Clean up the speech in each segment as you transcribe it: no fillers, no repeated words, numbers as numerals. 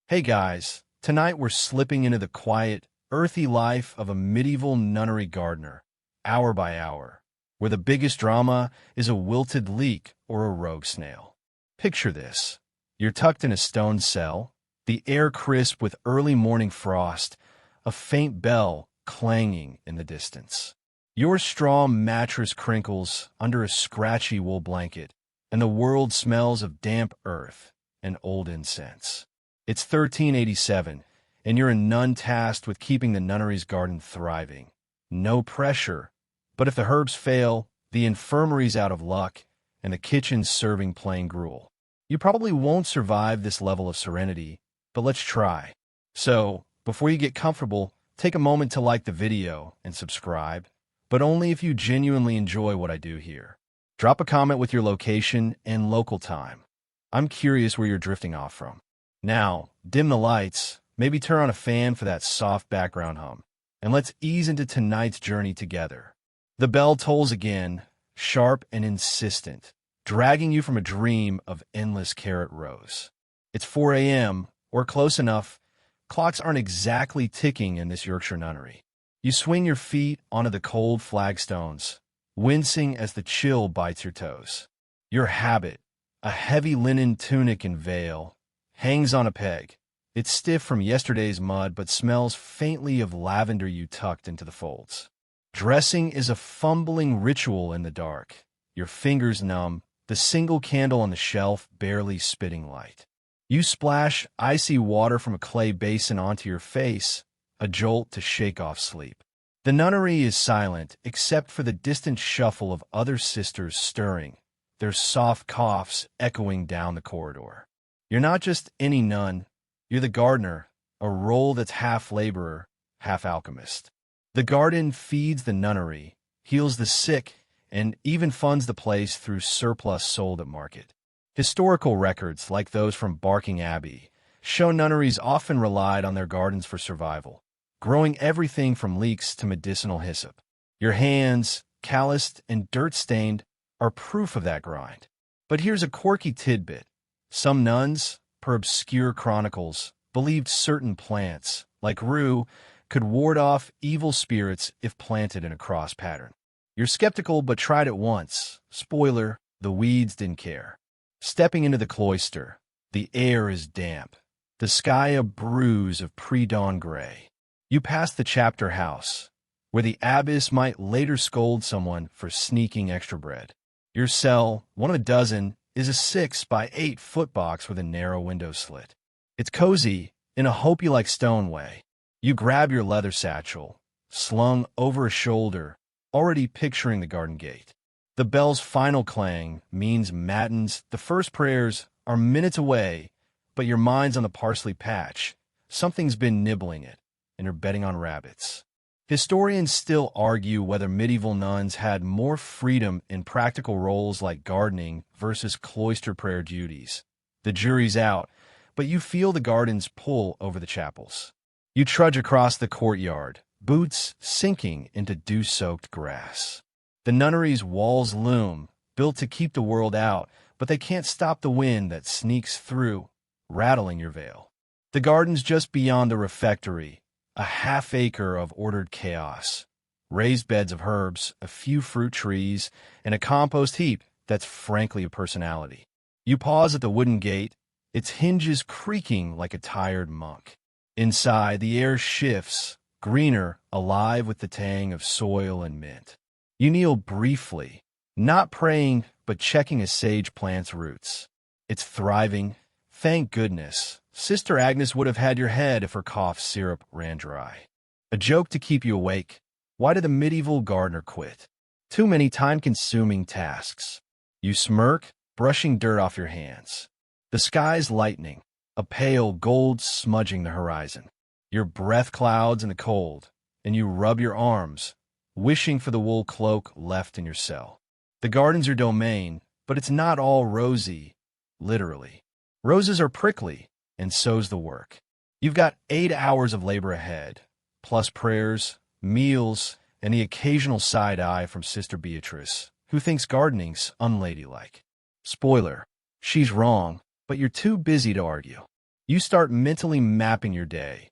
Hey guys, tonight we're slipping into the quiet, earthy life of a medieval nunnery gardener, hour by hour, where the biggest drama is a wilted leek or a rogue snail. Picture this. You're tucked in a stone cell, the air crisp with early morning frost, a faint bell clanging in the distance. Your straw mattress crinkles under a scratchy wool blanket, and the world smells of damp earth and old incense. It's 1387, and you're a nun tasked with keeping the nunnery's garden thriving. No pressure, but if the herbs fail, the infirmary's out of luck, and the kitchen's serving plain gruel. You probably won't survive this level of serenity, but let's try. So, before you get comfortable, take a moment to like the video and subscribe, but only if you genuinely enjoy what I do here. Drop a comment with your location and local time. I'm curious where you're drifting off from. Now, dim the lights, maybe turn on a fan for that soft background hum, and let's ease into tonight's journey together. The bell tolls again, sharp and insistent, dragging you from a dream of endless carrot rows. It's 4 a.m., or close enough. Clocks aren't exactly ticking in this Yorkshire nunnery. You swing your feet onto the cold flagstones, wincing as the chill bites your toes. Your habit, a heavy linen tunic and veil, hangs on a peg. It's stiff from yesterday's mud, but smells faintly of lavender you tucked into the folds. Dressing is a fumbling ritual in the dark, your fingers numb, the single candle on the shelf barely spitting light. You splash icy water from a clay basin onto your face, a jolt to shake off sleep. The nunnery is silent, except for the distant shuffle of other sisters stirring, their soft coughs echoing down the corridor. You're not just any nun, you're the gardener, a role that's half laborer, half alchemist. The garden feeds the nunnery, heals the sick, and even funds the place through surplus sold at market. Historical records, like those from Barking Abbey, show nunneries often relied on their gardens for survival, growing everything from leeks to medicinal hyssop. Your hands, calloused and dirt-stained, are proof of that grind. But here's a quirky tidbit. Some nuns, per obscure chronicles, believed certain plants, like rue, could ward off evil spirits if planted in a cross pattern. You're skeptical but tried it once. Spoiler, the weeds didn't care. Stepping into the cloister, the air is damp, the sky a bruise of pre-dawn gray. You pass the chapter house, where the abbess might later scold someone for sneaking extra bread. Your cell, one of a dozen, is a 6-by-8-foot box with a narrow window slit. It's cozy, in a hope-you-like stone way. You grab your leather satchel, slung over a shoulder, already picturing the garden gate. The bell's final clang means matins, the first prayers, are minutes away, but your mind's on the parsley patch. Something's been nibbling it, and you're betting on rabbits. Historians still argue whether medieval nuns had more freedom in practical roles like gardening versus cloister prayer duties. The jury's out, but you feel the garden's pull over the chapels. You trudge across the courtyard, boots sinking into dew-soaked grass. The nunnery's walls loom, built to keep the world out, but they can't stop the wind that sneaks through, rattling your veil. The garden's just beyond the refectory, a half-acre of ordered chaos. Raised beds of herbs, a few fruit trees, and a compost heap that's frankly a personality. You pause at the wooden gate, its hinges creaking like a tired monk. Inside, the air shifts, greener, alive with the tang of soil and mint. You kneel briefly, not praying, but checking a sage plant's roots. It's thriving. Thank goodness. Sister Agnes would have had your head if her cough syrup ran dry. A joke to keep you awake. Why did the medieval gardener quit? Too many time-consuming tasks. You smirk, brushing dirt off your hands. The sky's lightening, a pale gold smudging the horizon. Your breath clouds in the cold, and you rub your arms, wishing for the wool cloak left in your cell. The garden's your domain, but it's not all rosy, literally. Roses are prickly, and so's the work. You've got 8 hours of labor ahead, plus prayers, meals, and the occasional side eye from Sister Beatrice, who thinks gardening's unladylike. Spoiler, she's wrong, but you're too busy to argue. You start mentally mapping your day.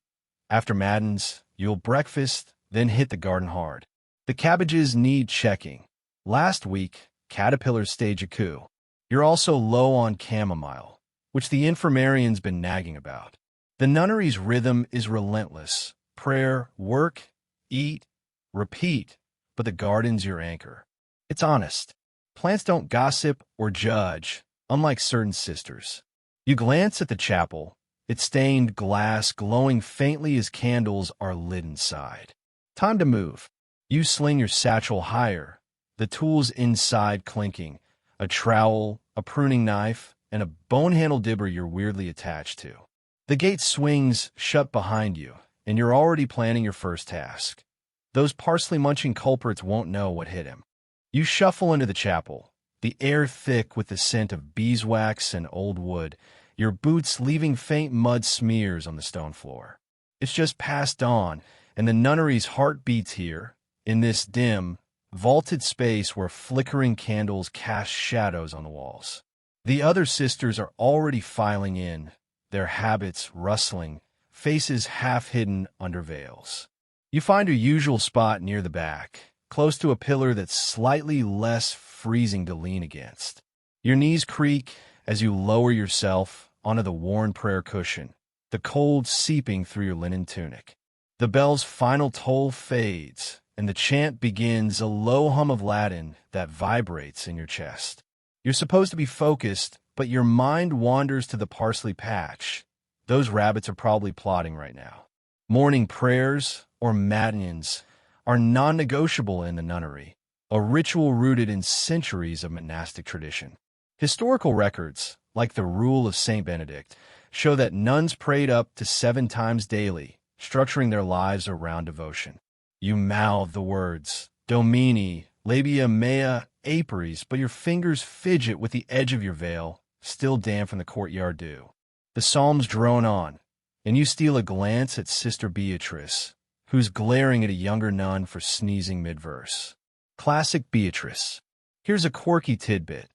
After matins, you'll breakfast, then hit the garden hard. The cabbages need checking. Last week, caterpillars stage a coup. You're also low on chamomile, which the infirmarian's been nagging about. The nunnery's rhythm is relentless. Prayer, work, eat, repeat, but the garden's your anchor. It's honest. Plants don't gossip or judge, unlike certain sisters. You glance at the chapel, its stained glass glowing faintly as candles are lit inside. Time to move. You sling your satchel higher, the tools inside clinking, a trowel, a pruning knife, and a bone-handled dibber you're weirdly attached to. The gate swings shut behind you, and you're already planning your first task. Those parsley-munching culprits won't know what hit him. You shuffle into the chapel, the air thick with the scent of beeswax and old wood, your boots leaving faint mud smears on the stone floor. It's just past dawn, and the nunnery's heart beats here, in this dim, vaulted space where flickering candles cast shadows on the walls. The other sisters are already filing in, their habits rustling, faces half hidden under veils. You find your usual spot near the back, close to a pillar that's slightly less freezing to lean against. Your knees creak as you lower yourself onto the worn prayer cushion, the cold seeping through your linen tunic. The bell's final toll fades, and the chant begins, a low hum of Latin that vibrates in your chest. You're supposed to be focused, but your mind wanders to the parsley patch. Those rabbits are probably plotting right now. Morning prayers, or matins, are non-negotiable in the nunnery, a ritual rooted in centuries of monastic tradition. Historical records, like the Rule of St. Benedict, show that nuns prayed up to 7 times daily, structuring their lives around devotion. You mouth the words, Domini, labia mea, aperies, but your fingers fidget with the edge of your veil, still damp from the courtyard dew. The psalms drone on, and you steal a glance at Sister Beatrice, who's glaring at a younger nun for sneezing mid-verse. Classic Beatrice. Here's a quirky tidbit.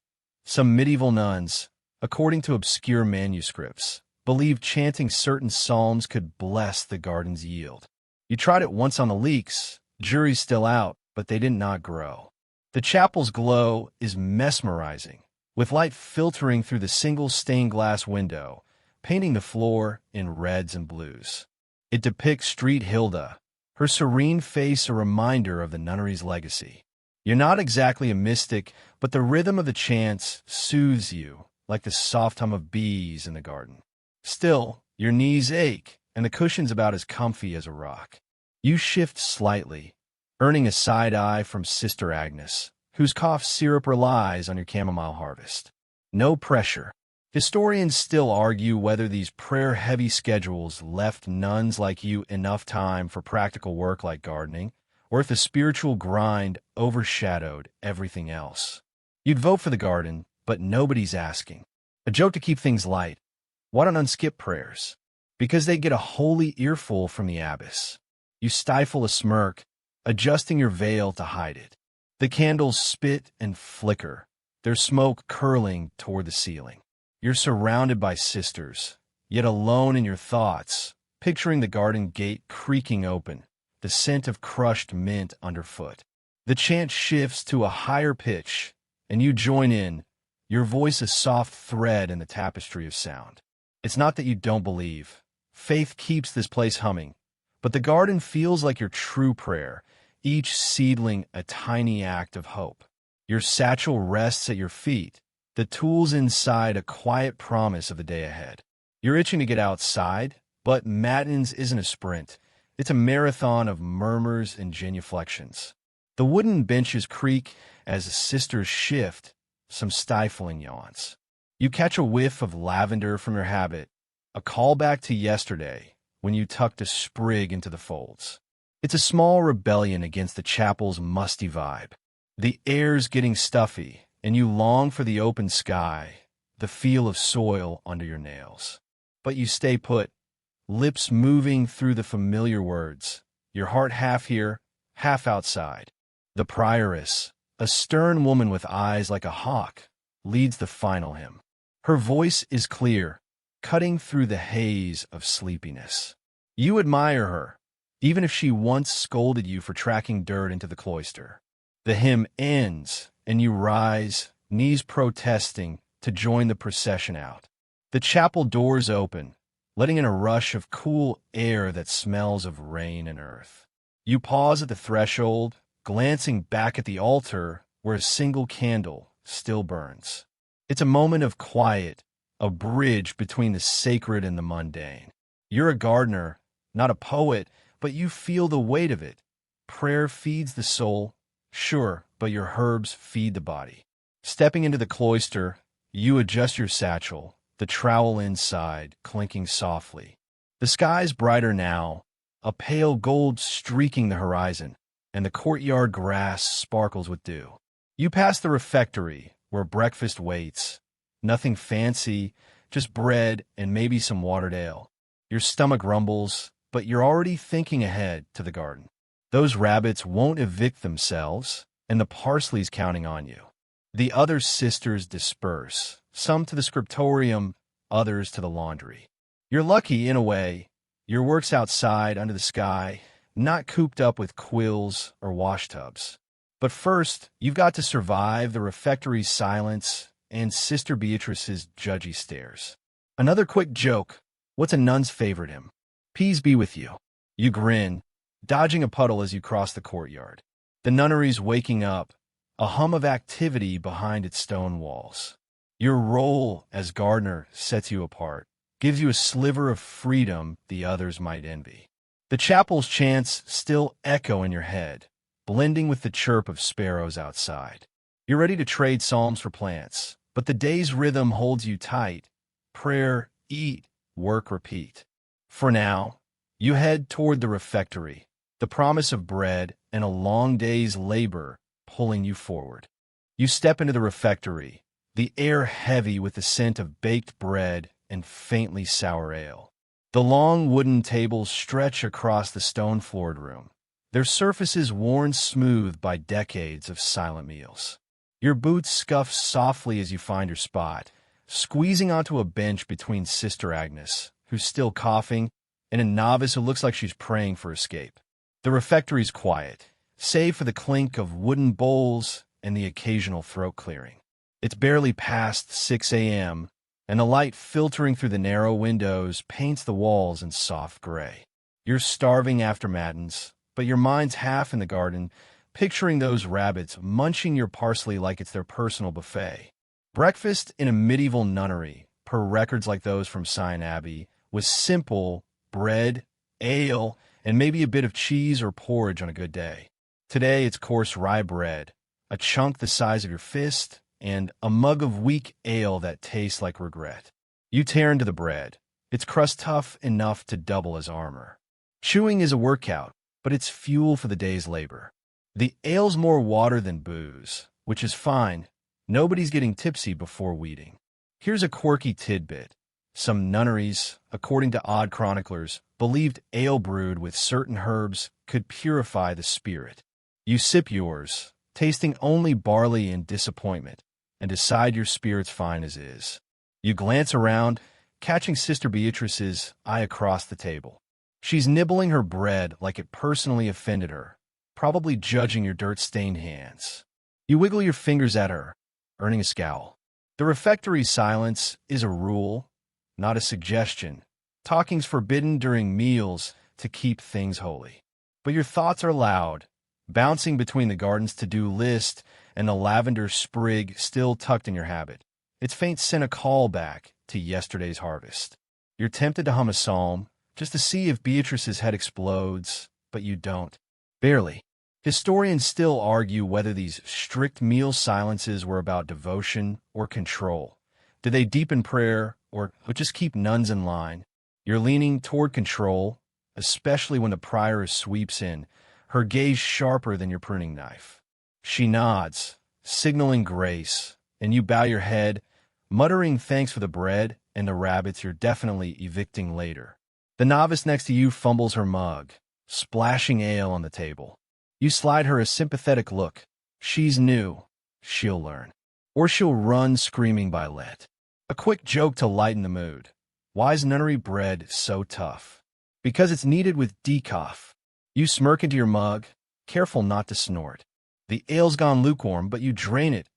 Some medieval nuns, according to obscure manuscripts, believed chanting certain psalms could bless the garden's yield. You tried it once on the leeks, jury's still out, but they did not grow. The chapel's glow is mesmerizing, with light filtering through the single stained glass window, painting the floor in reds and blues. It depicts Street Hilda, her serene face a reminder of the nunnery's legacy. You're not exactly a mystic, but the rhythm of the chants soothes you, like the soft hum of bees in the garden. Still, your knees ache, and the cushion's about as comfy as a rock. You shift slightly, earning a side eye from Sister Agnes, whose cough syrup relies on your chamomile harvest. No pressure. Historians still argue whether these prayer-heavy schedules left nuns like you enough time for practical work like gardening, or if the spiritual grind overshadowed everything else. You'd vote for the garden, but nobody's asking. A joke to keep things light. Why don't unskip prayers? Because they get a holy earful from the abbess. You stifle a smirk, adjusting your veil to hide it. The candles spit and flicker, their smoke curling toward the ceiling. You're surrounded by sisters, yet alone in your thoughts, picturing the garden gate creaking open, the scent of crushed mint underfoot. The chant shifts to a higher pitch, and you join in, your voice a soft thread in the tapestry of sound. It's not that you don't believe. Faith keeps this place humming, but the garden feels like your true prayer, each seedling a tiny act of hope. Your satchel rests at your feet, the tools inside a quiet promise of the day ahead. You're itching to get outside, but matins isn't a sprint. It's a marathon of murmurs and genuflections. The wooden benches creak as the sisters shift, some stifling yawns. You catch a whiff of lavender from your habit, a callback to yesterday when you tucked a sprig into the folds. It's a small rebellion against the chapel's musty vibe. The air's getting stuffy, and you long for the open sky, the feel of soil under your nails. But you stay put, lips moving through the familiar words, your heart half here, half outside. The prioress, a stern woman with eyes like a hawk, leads the final hymn. Her voice is clear, cutting through the haze of sleepiness. You admire her, even if she once scolded you for tracking dirt into the cloister. The hymn ends, and you rise, knees protesting, to join the procession out. The chapel doors open, letting in a rush of cool air that smells of rain and earth. You pause at the threshold, glancing back at the altar where a single candle still burns. It's a moment of quiet, a bridge between the sacred and the mundane. You're a gardener, not a poet, but you feel the weight of it. Prayer feeds the soul, sure, but your herbs feed the body. Stepping into the cloister, you adjust your satchel, the trowel inside, clinking softly. The sky's brighter now, a pale gold streaking the horizon, and the courtyard grass sparkles with dew. You pass the refectory, where breakfast waits. Nothing fancy, just bread and maybe some watered ale. Your stomach rumbles, but you're already thinking ahead to the garden. Those rabbits won't evict themselves, and the parsley's counting on you. The other sisters disperse, some to the scriptorium, others to the laundry. You're lucky in a way. Your work's outside, under the sky, not cooped up with quills or washtubs. But first, you've got to survive the refectory's silence and Sister Beatrice's judgy stares. Another quick joke. What's a nun's favorite hymn? Peace be with you. You grin, dodging a puddle as you cross the courtyard. The nunnery's waking up, a hum of activity behind its stone walls. Your role as gardener sets you apart, gives you a sliver of freedom the others might envy. The chapel's chants still echo in your head, blending with the chirp of sparrows outside. You're ready to trade psalms for plants, but the day's rhythm holds you tight. Prayer, eat, work, repeat. For now, you head toward the refectory, the promise of bread and a long day's labor pulling you forward. You step into the refectory, the air heavy with the scent of baked bread and faintly sour ale. The long wooden tables stretch across the stone-floored room, their surfaces worn smooth by decades of silent meals. Your boots scuff softly as you find your spot, squeezing onto a bench between Sister Agnes, who's still coughing, and a novice who looks like she's praying for escape. The refectory's quiet, save for the clink of wooden bowls and the occasional throat clearing. It's barely past 6 a.m., and the light filtering through the narrow windows paints the walls in soft gray. You're starving after matins, but your mind's half in the garden, picturing those rabbits munching your parsley like it's their personal buffet. Breakfast in a medieval nunnery, per records like those from Sion Abbey, was simple: bread, ale, and maybe a bit of cheese or porridge on a good day. Today it's coarse rye bread, a chunk the size of your fist, and a mug of weak ale that tastes like regret. You tear into the bread, its crust tough enough to double as armor. Chewing is a workout, but it's fuel for the day's labor. The ale's more water than booze, which is fine. Nobody's getting tipsy before weeding. Here's a quirky tidbit. Some nunneries, according to odd chroniclers, believed ale brewed with certain herbs could purify the spirit. You sip yours, tasting only barley and disappointment, and decide your spirit's fine as is. You glance around, catching Sister Beatrice's eye across the table. She's nibbling her bread like it personally offended her, probably judging your dirt-stained hands. You wiggle your fingers at her, earning a scowl. The refectory's silence is a rule, not a suggestion. Talking's forbidden during meals to keep things holy. But your thoughts are loud, bouncing between the garden's to-do list and the lavender sprig still tucked in your habit. Its faint scent a callback to yesterday's harvest. You're tempted to hum a psalm, just to see if Beatrice's head explodes, but you don't. Barely. Historians still argue whether these strict meal silences were about devotion or control. Do they deepen prayer or just keep nuns in line? You're leaning toward control, especially when the prioress sweeps in, her gaze sharper than your pruning knife. She nods, signaling grace, and you bow your head, muttering thanks for the bread and the rabbits you're definitely evicting later. The novice next to you fumbles her mug, splashing ale on the table. You slide her a sympathetic look. She's new. She'll learn. Or she'll run screaming by let. A quick joke to lighten the mood. Why is nunnery bread so tough? Because it's kneaded with decaf. You smirk into your mug, careful not to snort. The ale's gone lukewarm, but you drain it,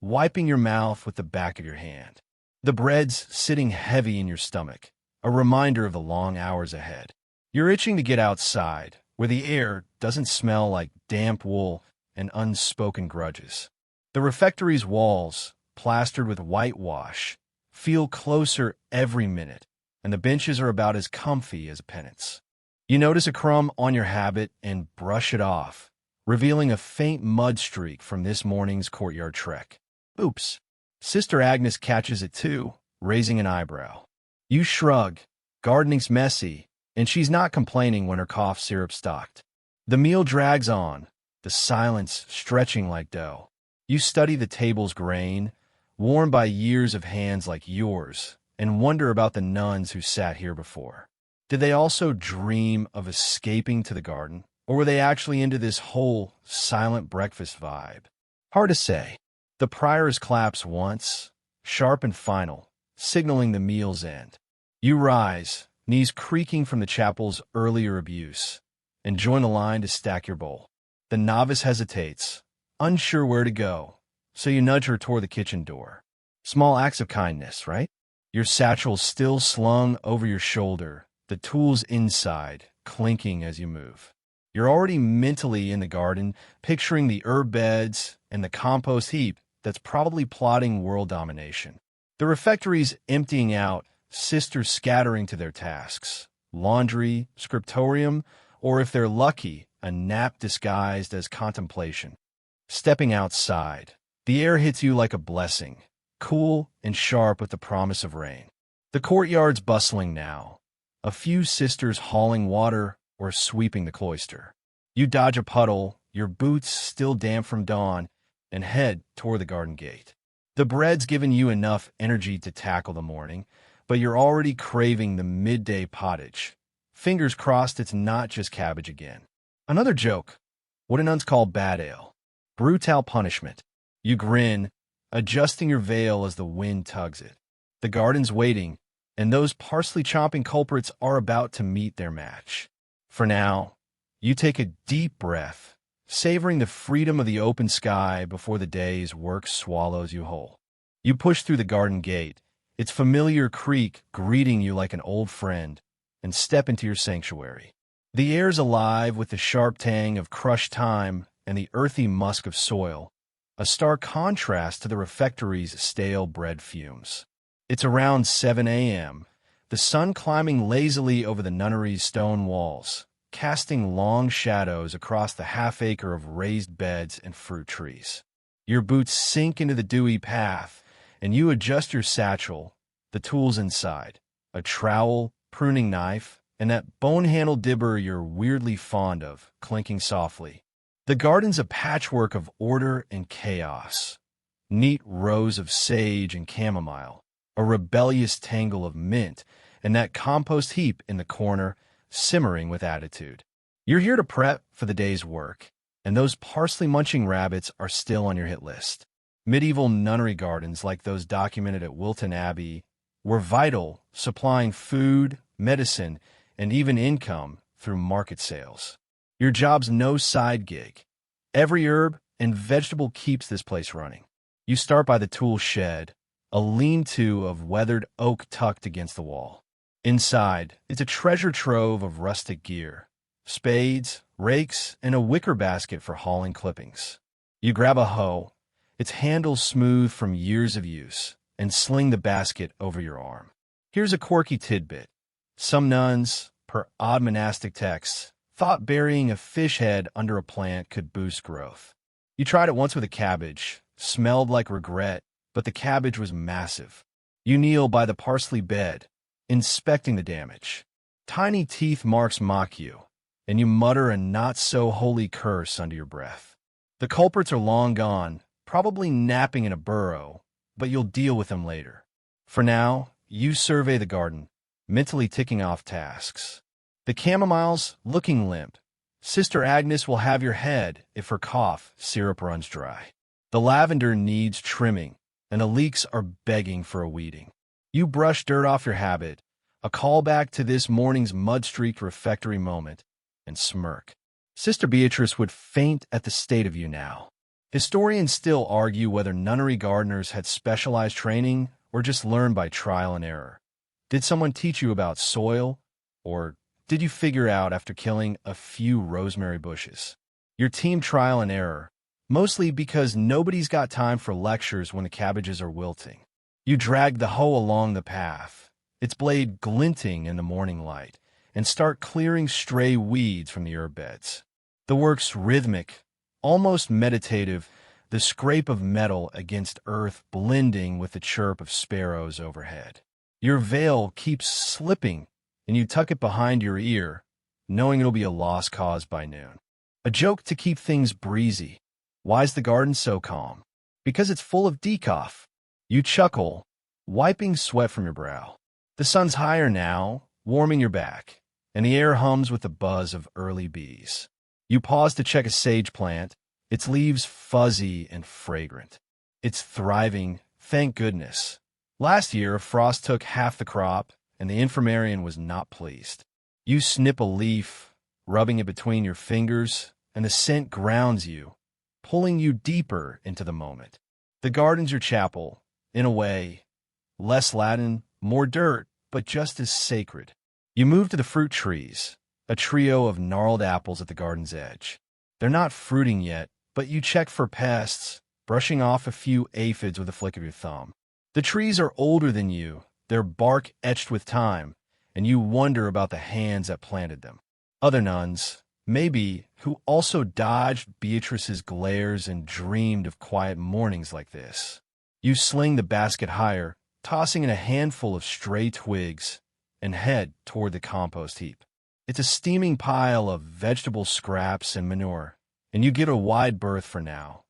wiping your mouth with the back of your hand. The bread's sitting heavy in your stomach, a reminder of the long hours ahead. You're itching to get outside, where the air doesn't smell like damp wool and unspoken grudges. The refectory's walls, plastered with whitewash, feel closer every minute, and the benches are about as comfy as a penance. You notice a crumb on your habit and brush it off, revealing a faint mud streak from this morning's courtyard trek. Oops. Sister Agnes catches it too, raising an eyebrow. You shrug. Gardening's messy, and she's not complaining when her cough syrup's stocked. The meal drags on, the silence stretching like dough. You study the table's grain, worn by years of hands like yours, and wonder about the nuns who sat here before. Did they also dream of escaping to the garden, or were they actually into this whole silent breakfast vibe? Hard to say. The prior's claps once, sharp and final, signaling the meal's end. You rise, knees creaking from the chapel's earlier abuse, and join the line to stack your bowl. The novice hesitates, unsure where to go, so you nudge her toward the kitchen door. Small acts of kindness, right? Your satchel still slung over your shoulder, the tools inside, clinking as you move. You're already mentally in the garden, picturing the herb beds and the compost heap that's probably plotting world domination. The refectory's emptying out, sisters scattering to their tasks. Laundry, scriptorium, or if they're lucky, a nap disguised as contemplation. Stepping outside, the air hits you like a blessing, cool and sharp with the promise of rain. The courtyard's bustling now, a few sisters hauling water or sweeping the cloister. You dodge a puddle, your boots still damp from dawn, and head toward the garden gate. The bread's given you enough energy to tackle the morning, but you're already craving the midday pottage. Fingers crossed it's not just cabbage again. Another joke. What do nuns call bad ale? Brutal punishment. You grin, adjusting your veil as the wind tugs it. The garden's waiting, and those parsley-chomping culprits are about to meet their match. For now, you take a deep breath, savoring the freedom of the open sky before the day's work swallows you whole. You push through the garden gate, its familiar creak greeting you like an old friend, and step into your sanctuary. The air's alive with the sharp tang of crushed thyme and the earthy musk of soil, a stark contrast to the refectory's stale bread fumes. It's around 7 a.m., the sun climbing lazily over the nunnery's stone walls, casting long shadows across the half-acre of raised beds and fruit trees. Your boots sink into the dewy path, and you adjust your satchel, the tools inside, a trowel, pruning knife, and that bone-handled dibber you're weirdly fond of, clinking softly. The garden's a patchwork of order and chaos. Neat rows of sage and chamomile, a rebellious tangle of mint, and that compost heap in the corner, simmering with attitude. You're here to prep for the day's work, and those parsley-munching rabbits are still on your hit list. Medieval nunnery gardens like those documented at Wilton Abbey were vital, supplying food, medicine, and even income through market sales. Your job's no side gig. Every herb and vegetable keeps this place running. You start by the tool shed, a lean-to of weathered oak tucked against the wall. Inside, it's a treasure trove of rustic gear, spades, rakes, and a wicker basket for hauling clippings. You grab a hoe, its handle smooth from years of use, and sling the basket over your arm. Here's a quirky tidbit. Some nuns, per odd monastic texts, thought burying a fish head under a plant could boost growth. You tried it once with a cabbage, smelled like regret, but the cabbage was massive. You kneel by the parsley bed, inspecting the damage. Tiny teeth marks mock you, and you mutter a not-so-holy curse under your breath. The culprits are long gone, probably napping in a burrow, but you'll deal with them later. For now, you survey the garden, mentally ticking off tasks. The chamomile's looking limp. Sister Agnes will have your head if her cough syrup runs dry. The lavender needs trimming, and the leeks are begging for a weeding. You brush dirt off your habit, a callback to this morning's mud-streaked refectory moment, and smirk. Sister Beatrice would faint at the state of you now. Historians still argue whether nunnery gardeners had specialized training or just learned by trial and error. Did someone teach you about soil, or did you figure out after killing a few rosemary bushes? Your team trial and error, mostly because nobody's got time for lectures when the cabbages are wilting. You drag the hoe along the path, its blade glinting in the morning light, and start clearing stray weeds from the herb beds. The work's rhythmic, almost meditative, the scrape of metal against earth blending with the chirp of sparrows overhead. Your veil keeps slipping, and you tuck it behind your ear, knowing it'll be a lost cause by noon. A joke to keep things breezy. Why's the garden so calm? Because it's full of decaf. You chuckle, wiping sweat from your brow. The sun's higher now, warming your back, and the air hums with the buzz of early bees. You pause to check a sage plant, its leaves fuzzy and fragrant. It's thriving, thank goodness. Last year, a frost took half the crop, and the infirmarian was not pleased. You snip a leaf, rubbing it between your fingers, and the scent grounds you, pulling you deeper into the moment. The garden's your chapel, in a way. Less Latin, more dirt, but just as sacred. You move to the fruit trees, a trio of gnarled apples at the garden's edge. They're not fruiting yet, but you check for pests, brushing off a few aphids with a flick of your thumb. The trees are older than you, their bark etched with time, and you wonder about the hands that planted them. Other nuns, maybe, who also dodged Beatrice's glares and dreamed of quiet mornings like this. You sling the basket higher, tossing in a handful of stray twigs, and head toward the compost heap. It's a steaming pile of vegetable scraps and manure, and you get a wide berth for now.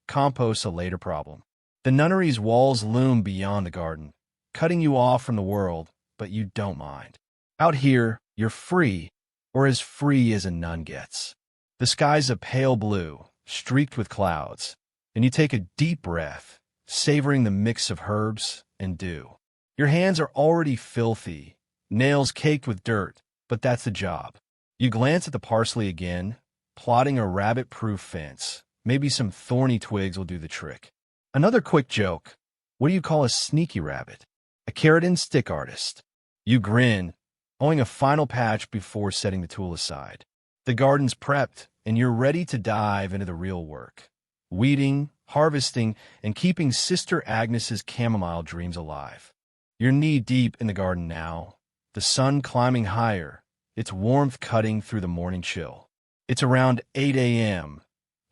Compost a later problem. The nunnery's walls loom beyond the garden, cutting you off from the world, but you don't mind. Out here, you're free, or as free as a nun gets. The sky's a pale blue, streaked with clouds, and you take a deep breath, savoring the mix of herbs and dew. Your hands are already filthy, nails caked with dirt, but that's the job. You glance at the parsley again, plotting a rabbit-proof fence. Maybe some thorny twigs will do the trick. Another quick joke. What do you call a sneaky rabbit? A keratin stick artist. You grin, owing a final patch before setting the tool aside. The garden's prepped, and you're ready to dive into the real work. Weeding, harvesting, and keeping Sister Agnes's chamomile dreams alive. You're knee-deep in the garden now, the sun climbing higher, its warmth cutting through the morning chill. It's around 8 a.m.,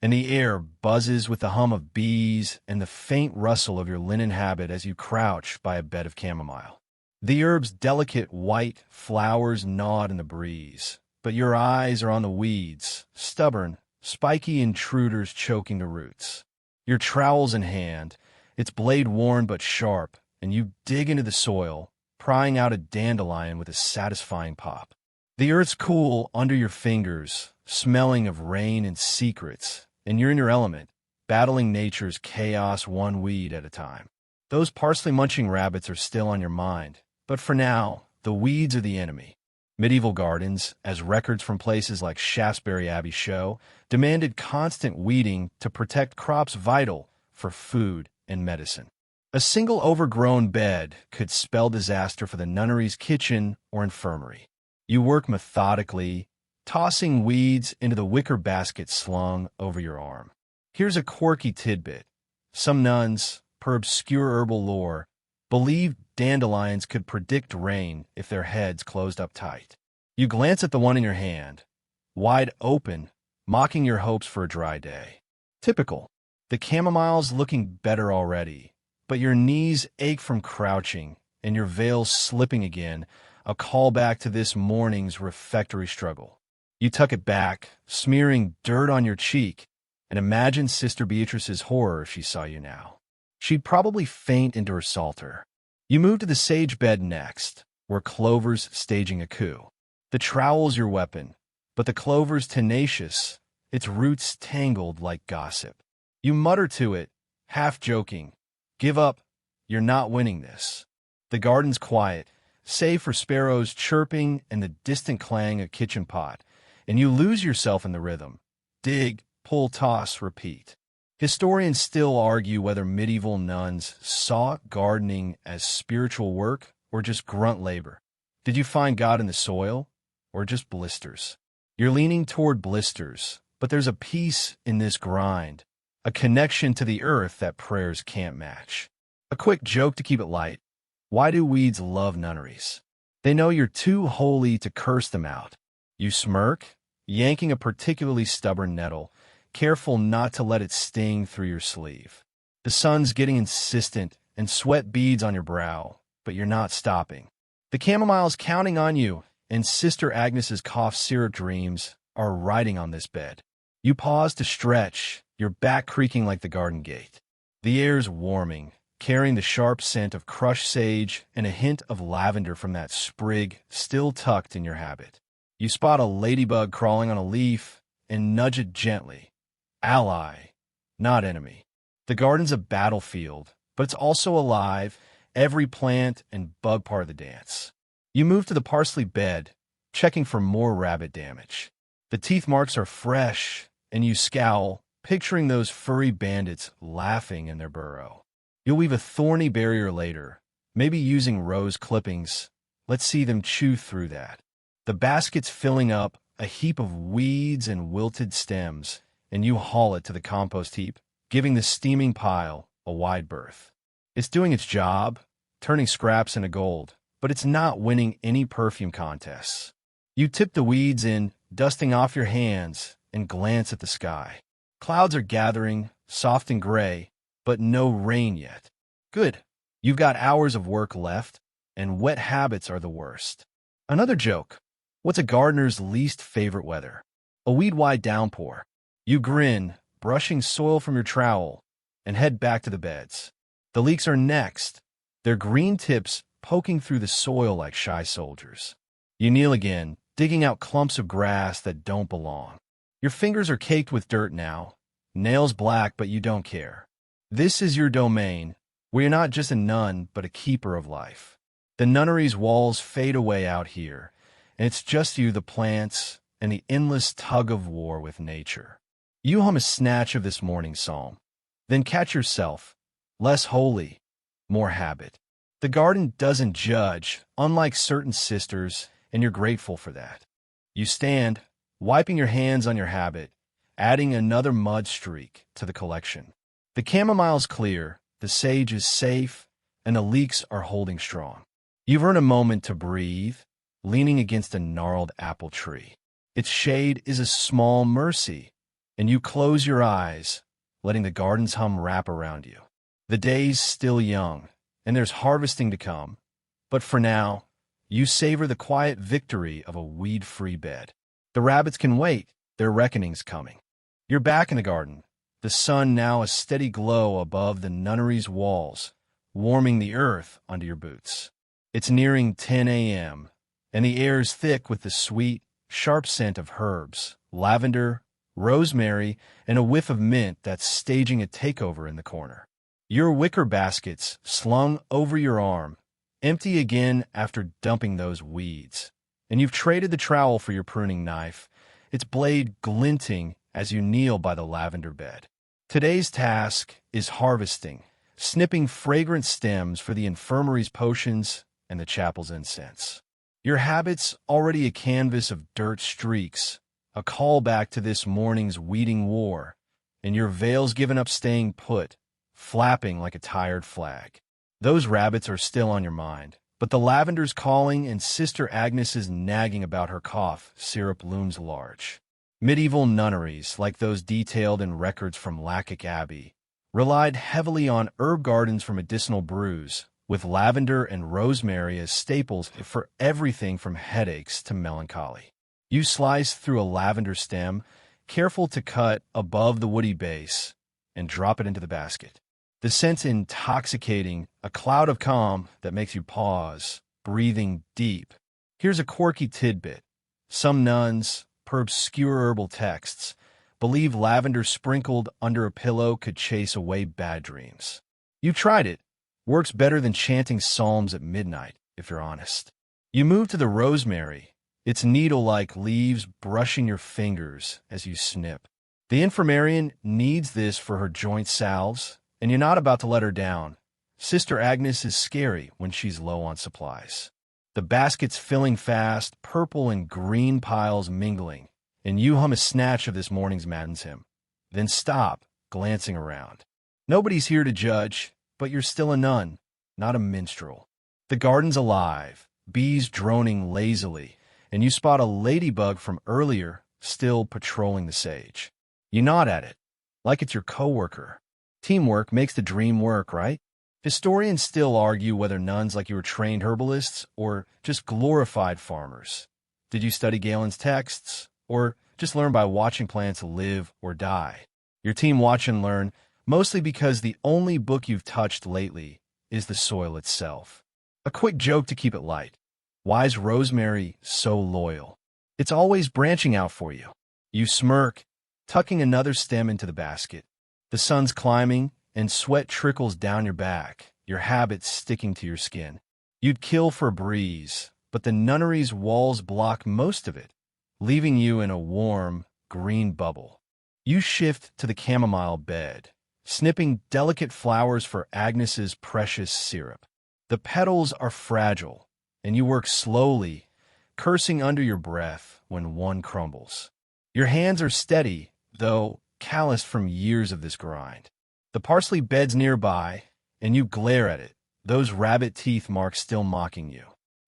and the air buzzes with the hum of bees and the faint rustle of your linen habit as you crouch by a bed of chamomile. The herb's delicate white flowers nod in the breeze, but your eyes are on the weeds, stubborn, spiky intruders choking the roots. Your trowel's in hand, its blade worn but sharp, and you dig into the soil, prying out a dandelion with a satisfying pop. The earth's cool under your fingers, smelling of rain and secrets, and you're in your element, battling nature's chaos one weed at a time. Those parsley-munching rabbits are still on your mind, but for now, the weeds are the enemy. Medieval gardens, as records from places like Shaftesbury Abbey show, demanded constant weeding to protect crops vital for food and medicine. A single overgrown bed could spell disaster for the nunnery's kitchen or infirmary. You work methodically, tossing weeds into the wicker basket slung over your arm. Here's a quirky tidbit. Some nuns, per obscure herbal lore, believed dandelions could predict rain if their heads closed up tight. You glance at the one in your hand, wide open, mocking your hopes for a dry day. Typical. The chamomile's looking better already, but your knees ache from crouching, and your veil's slipping again, a callback to this morning's refectory struggle. You tuck it back, smearing dirt on your cheek, and imagine Sister Beatrice's horror if she saw you now. She'd probably faint into her psalter. You move to the sage bed next, where clover's staging a coup. The trowel's your weapon, but the clover's tenacious, its roots tangled like gossip. You mutter to it, half joking, "Give up, you're not winning this." The garden's quiet, save for sparrows chirping and the distant clang of a kitchen pot, and you lose yourself in the rhythm. Dig, pull, toss, repeat. Historians still argue whether medieval nuns saw gardening as spiritual work or just grunt labor. Did you find God in the soil or just blisters? You're leaning toward blisters, but there's a peace in this grind, a connection to the earth that prayers can't match. A quick joke to keep it light. Why do weeds love nunneries? They know you're too holy to curse them out. You smirk, yanking a particularly stubborn nettle, careful not to let it sting through your sleeve. The sun's getting insistent and sweat beads on your brow, but you're not stopping. The chamomile's counting on you, and Sister Agnes's cough syrup dreams are riding on this bed. You pause to stretch, your back creaking like the garden gate. The air's warming, carrying the sharp scent of crushed sage and a hint of lavender from that sprig still tucked in your habit. You spot a ladybug crawling on a leaf and nudge it gently. Ally, not enemy. The garden's a battlefield, but it's also alive, every plant and bug part of the dance. You move to the parsley bed, checking for more rabbit damage. The teeth marks are fresh, and you scowl, picturing those furry bandits laughing in their burrow. You'll weave a thorny barrier later, maybe using rose clippings. Let's see them chew through that. The basket's filling up, a heap of weeds and wilted stems, and you haul it to the compost heap, giving the steaming pile a wide berth. It's doing its job, turning scraps into gold, but it's not winning any perfume contests. You tip the weeds in, dusting off your hands, and glance at the sky. Clouds are gathering, soft and gray, but no rain yet. Good. You've got hours of work left, and wet habits are the worst. Another joke. What's a gardener's least favorite weather? A weed-wide downpour. You grin, brushing soil from your trowel, and head back to the beds. The leeks are next, their green tips poking through the soil like shy soldiers. You kneel again, digging out clumps of grass that don't belong. Your fingers are caked with dirt now, nails black, but you don't care. This is your domain, where you're not just a nun, but a keeper of life. The nunnery's walls fade away out here, and it's just you, the plants, and the endless tug-of-war with nature. You hum a snatch of this morning psalm, then catch yourself, less holy, more habit. The garden doesn't judge, unlike certain sisters, and you're grateful for that. You stand, wiping your hands on your habit, adding another mud streak to the collection. The chamomile's clear, the sage is safe, and the leeks are holding strong. You've earned a moment to breathe, leaning against a gnarled apple tree. Its shade is a small mercy, and you close your eyes, letting the garden's hum wrap around you. The day's still young, and there's harvesting to come, but for now, you savor the quiet victory of a weed-free bed. The rabbits can wait, their reckoning's coming. You're back in the garden, the sun now a steady glow above the nunnery's walls, warming the earth under your boots. It's nearing 10 a.m., and the air's thick with the sweet, sharp scent of herbs, lavender, rosemary, and a whiff of mint that's staging a takeover in the corner. Your wicker baskets slung over your arm, empty again after dumping those weeds. And you've traded the trowel for your pruning knife, its blade glinting as you kneel by the lavender bed. Today's task is harvesting, snipping fragrant stems for the infirmary's potions and the chapel's incense. Your habit's already a canvas of dirt streaks, a callback to this morning's weeding war, and your veil's given up staying put, flapping like a tired flag. Those rabbits are still on your mind, but the lavender's calling and Sister Agnes's nagging about her cough syrup looms large. Medieval nunneries, like those detailed in records from Lachic Abbey, relied heavily on herb gardens for medicinal brews, with lavender and rosemary as staples for everything from headaches to melancholy. You slice through a lavender stem, careful to cut above the woody base, and drop it into the basket. The scent's intoxicating, a cloud of calm that makes you pause, breathing deep. Here's a quirky tidbit. Some nuns, per obscure herbal texts, believe lavender sprinkled under a pillow could chase away bad dreams. You tried it. Works better than chanting psalms at midnight, if you're honest. You move to the rosemary, its needle-like leaves brushing your fingers as you snip. The infirmarian needs this for her joint salves, and you're not about to let her down. Sister Agnes is scary when she's low on supplies. The basket's filling fast, purple and green piles mingling, and you hum a snatch of this morning's Madden's hymn. Then stop, glancing around. Nobody's here to judge, but you're still a nun, not a minstrel. The garden's alive, bees droning lazily, and you spot a ladybug from earlier still patrolling the sage. You nod at it, like it's your coworker. Teamwork makes the dream work, right? Historians still argue whether nuns like you were trained herbalists or just glorified farmers. Did you study Galen's texts, or just learn by watching plants live or die? Your team watch and learn, mostly because the only book you've touched lately is the soil itself. A quick joke to keep it light. Why is rosemary so loyal? It's always branching out for you. You smirk, tucking another stem into the basket. The sun's climbing, and sweat trickles down your back, your habit sticking to your skin. You'd kill for a breeze, but the nunnery's walls block most of it, leaving you in a warm, green bubble. You shift to the chamomile bed, snipping delicate flowers for Agnes's precious syrup. The petals are fragile, and you work slowly, cursing under your breath when one crumbles. Your hands are steady, though calloused from years of this grind. The parsley bed's nearby, and you glare at it, those rabbit teeth marks still mocking you.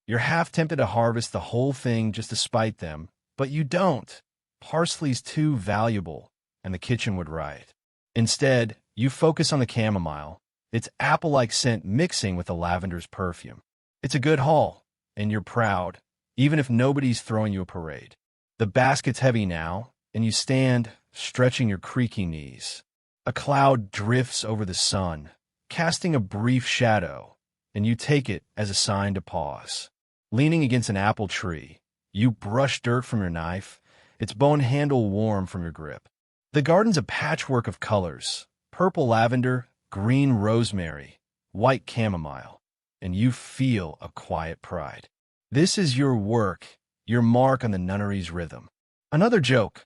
You're half tempted to harvest the whole thing just to spite them, but you don't. Parsley's too valuable, and the kitchen would riot. Instead, you focus on the chamomile, its apple-like scent mixing with the lavender's perfume. It's a good haul, and you're proud, even if nobody's throwing you a parade. The basket's heavy now, and you stand, stretching your creaky knees. A cloud drifts over the sun, casting a brief shadow, and you take it as a sign to pause. Leaning against an apple tree, you brush dirt from your knife, its bone handle warm from your grip. The garden's a patchwork of colors: purple lavender, green rosemary, white chamomile, and you feel a quiet pride. This is your work, your mark on the nunnery's rhythm. Another joke.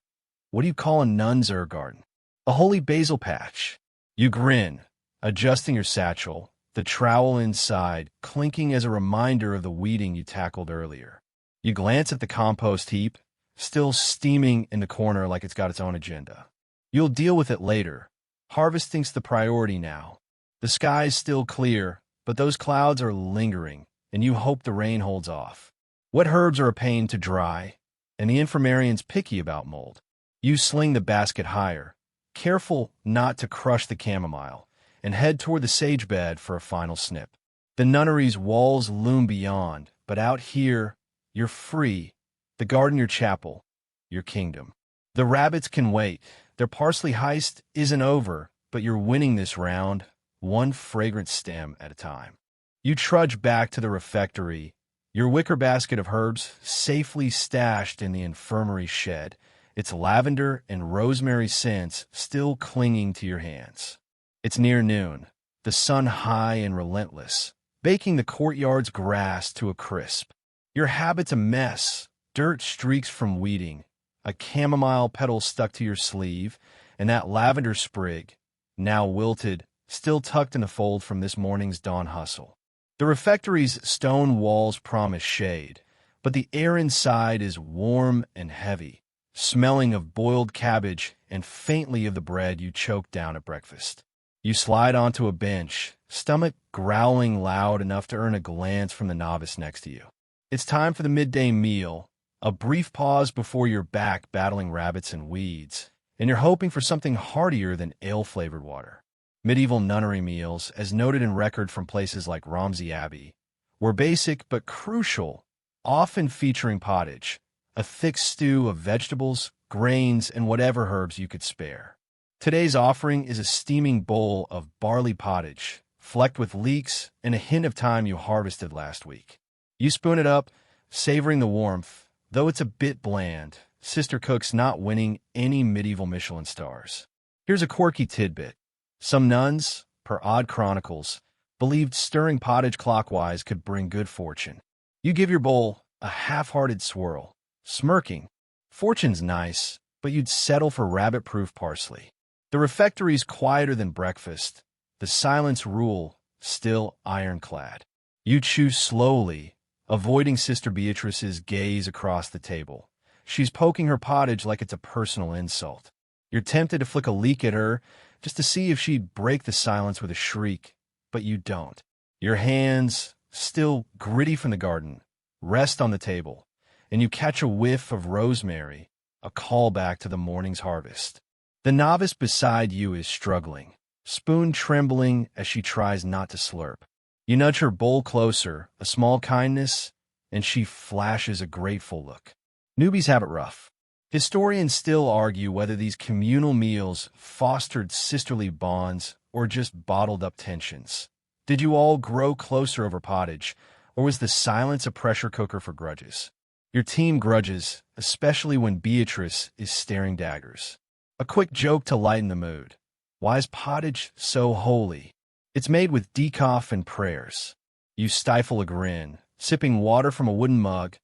What do you call a nun's herb garden? A holy basil patch. You grin, adjusting your satchel, the trowel inside clinking as a reminder of the weeding you tackled earlier. You glance at the compost heap, still steaming in the corner like it's got its own agenda. You'll deal with it later. Harvesting's the priority now. The sky's still clear, but those clouds are lingering, and you hope the rain holds off. Wet herbs are a pain to dry, and the infirmarian's picky about mold. You sling the basket higher, careful not to crush the chamomile, and head toward the sage bed for a final snip. The nunnery's walls loom beyond, but out here, you're free. The garden your chapel, your kingdom. The rabbits can wait. Their parsley heist isn't over, but you're winning this round, one fragrant stem at a time. You trudge back to the refectory, your wicker basket of herbs safely stashed in the infirmary shed, its lavender and rosemary scents still clinging to your hands. It's near noon, the sun high and relentless, baking the courtyard's grass to a crisp. Your habit's a mess, dirt streaks from weeding, a chamomile petal stuck to your sleeve, and that lavender sprig, now wilted, still tucked in the fold from this morning's dawn hustle. The refectory's stone walls promise shade, but the air inside is warm and heavy, smelling of boiled cabbage and faintly of the bread you choked down at breakfast. You slide onto a bench, stomach growling loud enough to earn a glance from the novice next to you. It's time for the midday meal, a brief pause before you're back battling rabbits and weeds, and you're hoping for something heartier than ale-flavored water. Medieval nunnery meals, as noted in record from places like Romsey Abbey, were basic but crucial, often featuring pottage, a thick stew of vegetables, grains, and whatever herbs you could spare. Today's offering is a steaming bowl of barley pottage, flecked with leeks and a hint of thyme you harvested last week. You spoon it up, savoring the warmth, though it's a bit bland, Sister Cook's not winning any medieval Michelin stars. Here's a quirky tidbit. Some nuns, per odd chronicles, believed stirring pottage clockwise could bring good fortune. You give your bowl a half-hearted swirl, smirking. Fortune's nice, but you'd settle for rabbit-proof parsley. The refectory's quieter than breakfast, the silence rule still ironclad. You chew slowly, avoiding Sister Beatrice's gaze across the table. She's poking her pottage like it's a personal insult. You're tempted to flick a leak at her just to see if she'd break the silence with a shriek, but you don't. Your hands, still gritty from the garden, rest on the table, and you catch a whiff of rosemary, a callback to the morning's harvest. The novice beside you is struggling, spoon trembling as she tries not to slurp. You nudge her bowl closer, a small kindness, and she flashes a grateful look. Newbies have it rough. Historians still argue whether these communal meals fostered sisterly bonds or just bottled up tensions. Did you all grow closer over pottage, or was the silence a pressure cooker for grudges? Your team grudges, especially when Beatrice is staring daggers. A quick joke to lighten the mood. Why is pottage so holy? It's made with decaf and prayers. You stifle a grin, sipping water from a wooden mug.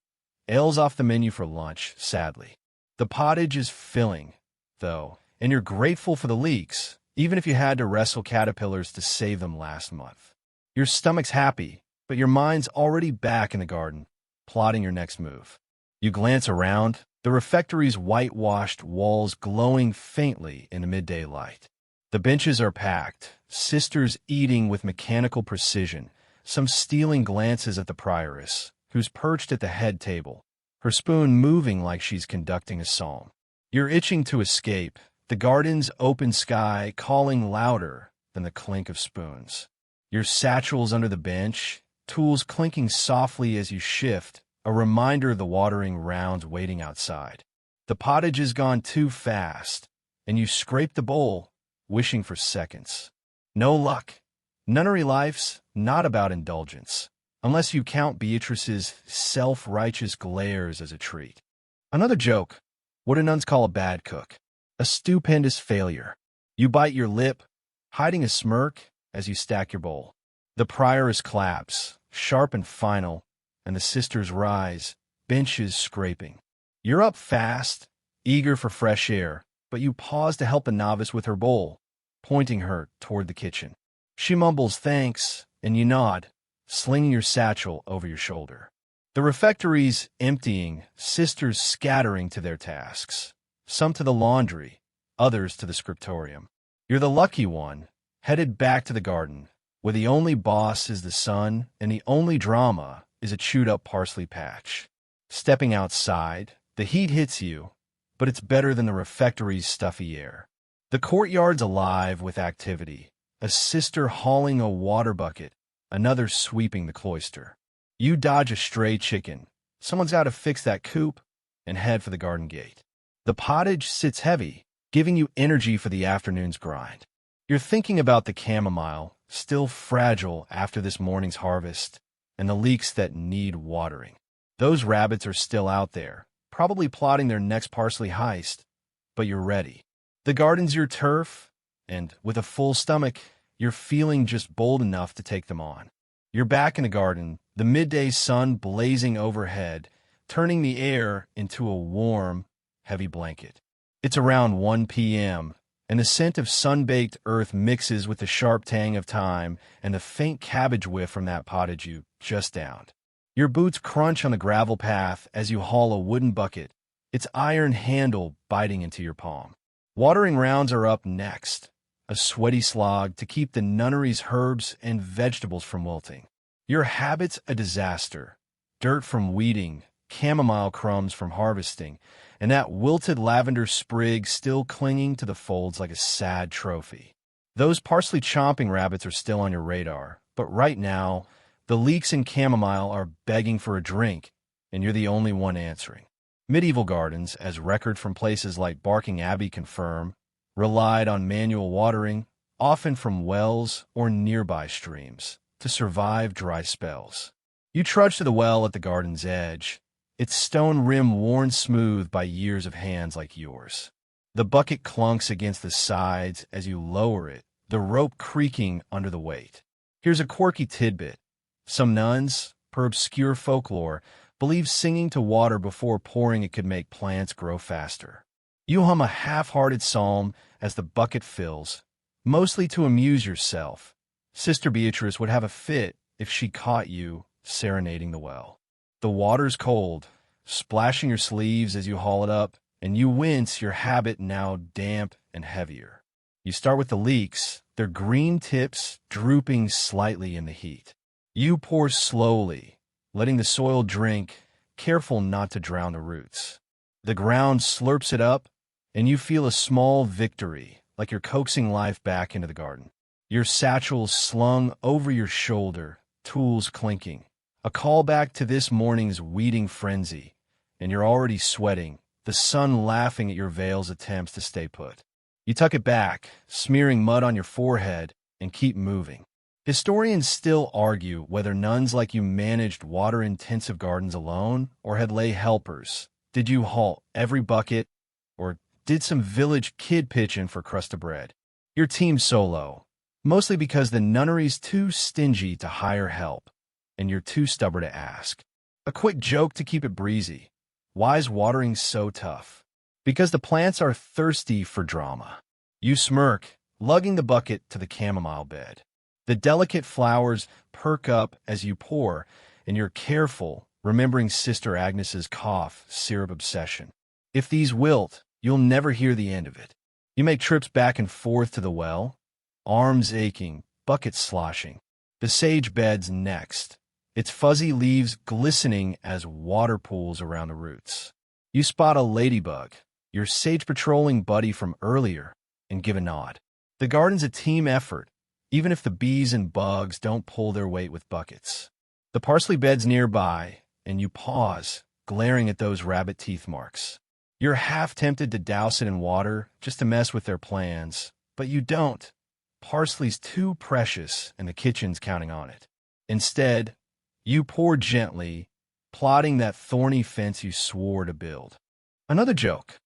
Ale's off the menu for lunch, sadly. The pottage is filling, though, and you're grateful for the leeks, even if you had to wrestle caterpillars to save them last month. Your stomach's happy, but your mind's already back in the garden, plotting your next move. You glance around, the refectory's whitewashed walls glowing faintly in the midday light. The benches are packed, sisters eating with mechanical precision, some stealing glances at the prioress, who's perched at the head table, her spoon moving like she's conducting a psalm. You're itching to escape, the garden's open sky calling louder than the clink of spoons. Your satchel's under the bench, tools clinking softly as you shift, a reminder of the watering rounds waiting outside. The pottage has gone too fast, and you scrape the bowl, wishing for seconds. No luck. Nunnery life's not about indulgence, unless you count Beatrice's self-righteous glares as a treat. Another joke, what do nuns call a bad cook? A stupendous failure. You bite your lip, hiding a smirk as you stack your bowl. The prioress claps, sharp and final, and the sisters rise, benches scraping. You're up fast, eager for fresh air, but you pause to help the novice with her bowl, pointing her toward the kitchen. She mumbles thanks, and you nod, slinging your satchel over your shoulder. The refectory's emptying, sisters scattering to their tasks, some to the laundry, others to the scriptorium. You're the lucky one, headed back to the garden, where the only boss is the sun and the only drama is a chewed-up parsley patch. Stepping outside, the heat hits you, but it's better than the refectory's stuffy air. The courtyard's alive with activity, a sister hauling a water bucket, another sweeping the cloister. You dodge a stray chicken, someone's got to fix that coop, and head for the garden gate. The pottage sits heavy, giving you energy for the afternoon's grind. You're thinking about the chamomile, still fragile after this morning's harvest, and the leeks that need watering. Those rabbits are still out there, probably plotting their next parsley heist, but you're ready. The garden's your turf, and with a full stomach, you're feeling just bold enough to take them on. You're back in the garden, the midday sun blazing overhead, turning the air into a warm, heavy blanket. It's around 1 p.m., and the scent of sun-baked earth mixes with the sharp tang of thyme and the faint cabbage whiff from that pottage you just downed. Your boots crunch on the gravel path as you haul a wooden bucket, its iron handle biting into your palm. Watering rounds are up next, a sweaty slog to keep the nunnery's herbs and vegetables from wilting. Your habit's a disaster. Dirt from weeding, chamomile crumbs from harvesting, and that wilted lavender sprig still clinging to the folds like a sad trophy. Those parsley chomping rabbits are still on your radar, but right now, the leeks and chamomile are begging for a drink, and you're the only one answering. Medieval gardens, as record from places like Barking Abbey confirm, relied on manual watering, often from wells or nearby streams, to survive dry spells. You trudge to the well at the garden's edge, its stone rim worn smooth by years of hands like yours. The bucket clunks against the sides as you lower it, the rope creaking under the weight. Here's a quirky tidbit. Some nuns, per obscure folklore, believe singing to water before pouring it could make plants grow faster. You hum a half-hearted psalm as the bucket fills, mostly to amuse yourself. Sister Beatrice would have a fit if she caught you serenading the well. The water's cold, splashing your sleeves as you haul it up, and you wince, your habit now damp and heavier. You start with the leaks, their green tips drooping slightly in the heat. You pour slowly, letting the soil drink, careful not to drown the roots. The ground slurps it up, and you feel a small victory, like you're coaxing life back into the garden. Your satchels slung over your shoulder, tools clinking. A callback to this morning's weeding frenzy, and you're already sweating, the sun laughing at your veil's attempts to stay put. You tuck it back, smearing mud on your forehead, and keep moving. Historians still argue whether nuns like you managed water-intensive gardens alone or had lay helpers. Did you halt every bucket, or did some village kid pitch in for a crust of bread? Your team solo, mostly because the nunnery's too stingy to hire help, and you're too stubborn to ask. A quick joke to keep it breezy. Why is watering so tough? Because the plants are thirsty for drama. You smirk, lugging the bucket to the chamomile bed. The delicate flowers perk up as you pour, and you're careful, remembering Sister Agnes's cough syrup obsession. If these wilt, you'll never hear the end of it. You make trips back and forth to the well, arms aching, buckets sloshing. The sage bed's next, its fuzzy leaves glistening as water pools around the roots. You spot a ladybug, your sage-patrolling buddy from earlier, and give a nod. The garden's a team effort, even if the bees and bugs don't pull their weight with buckets. The parsley bed's nearby, and you pause, glaring at those rabbit teeth marks. You're half tempted to douse it in water just to mess with their plans, but you don't. Parsley's too precious, and the kitchen's counting on it. Instead, you pour gently, plotting that thorny fence you swore to build. Another joke.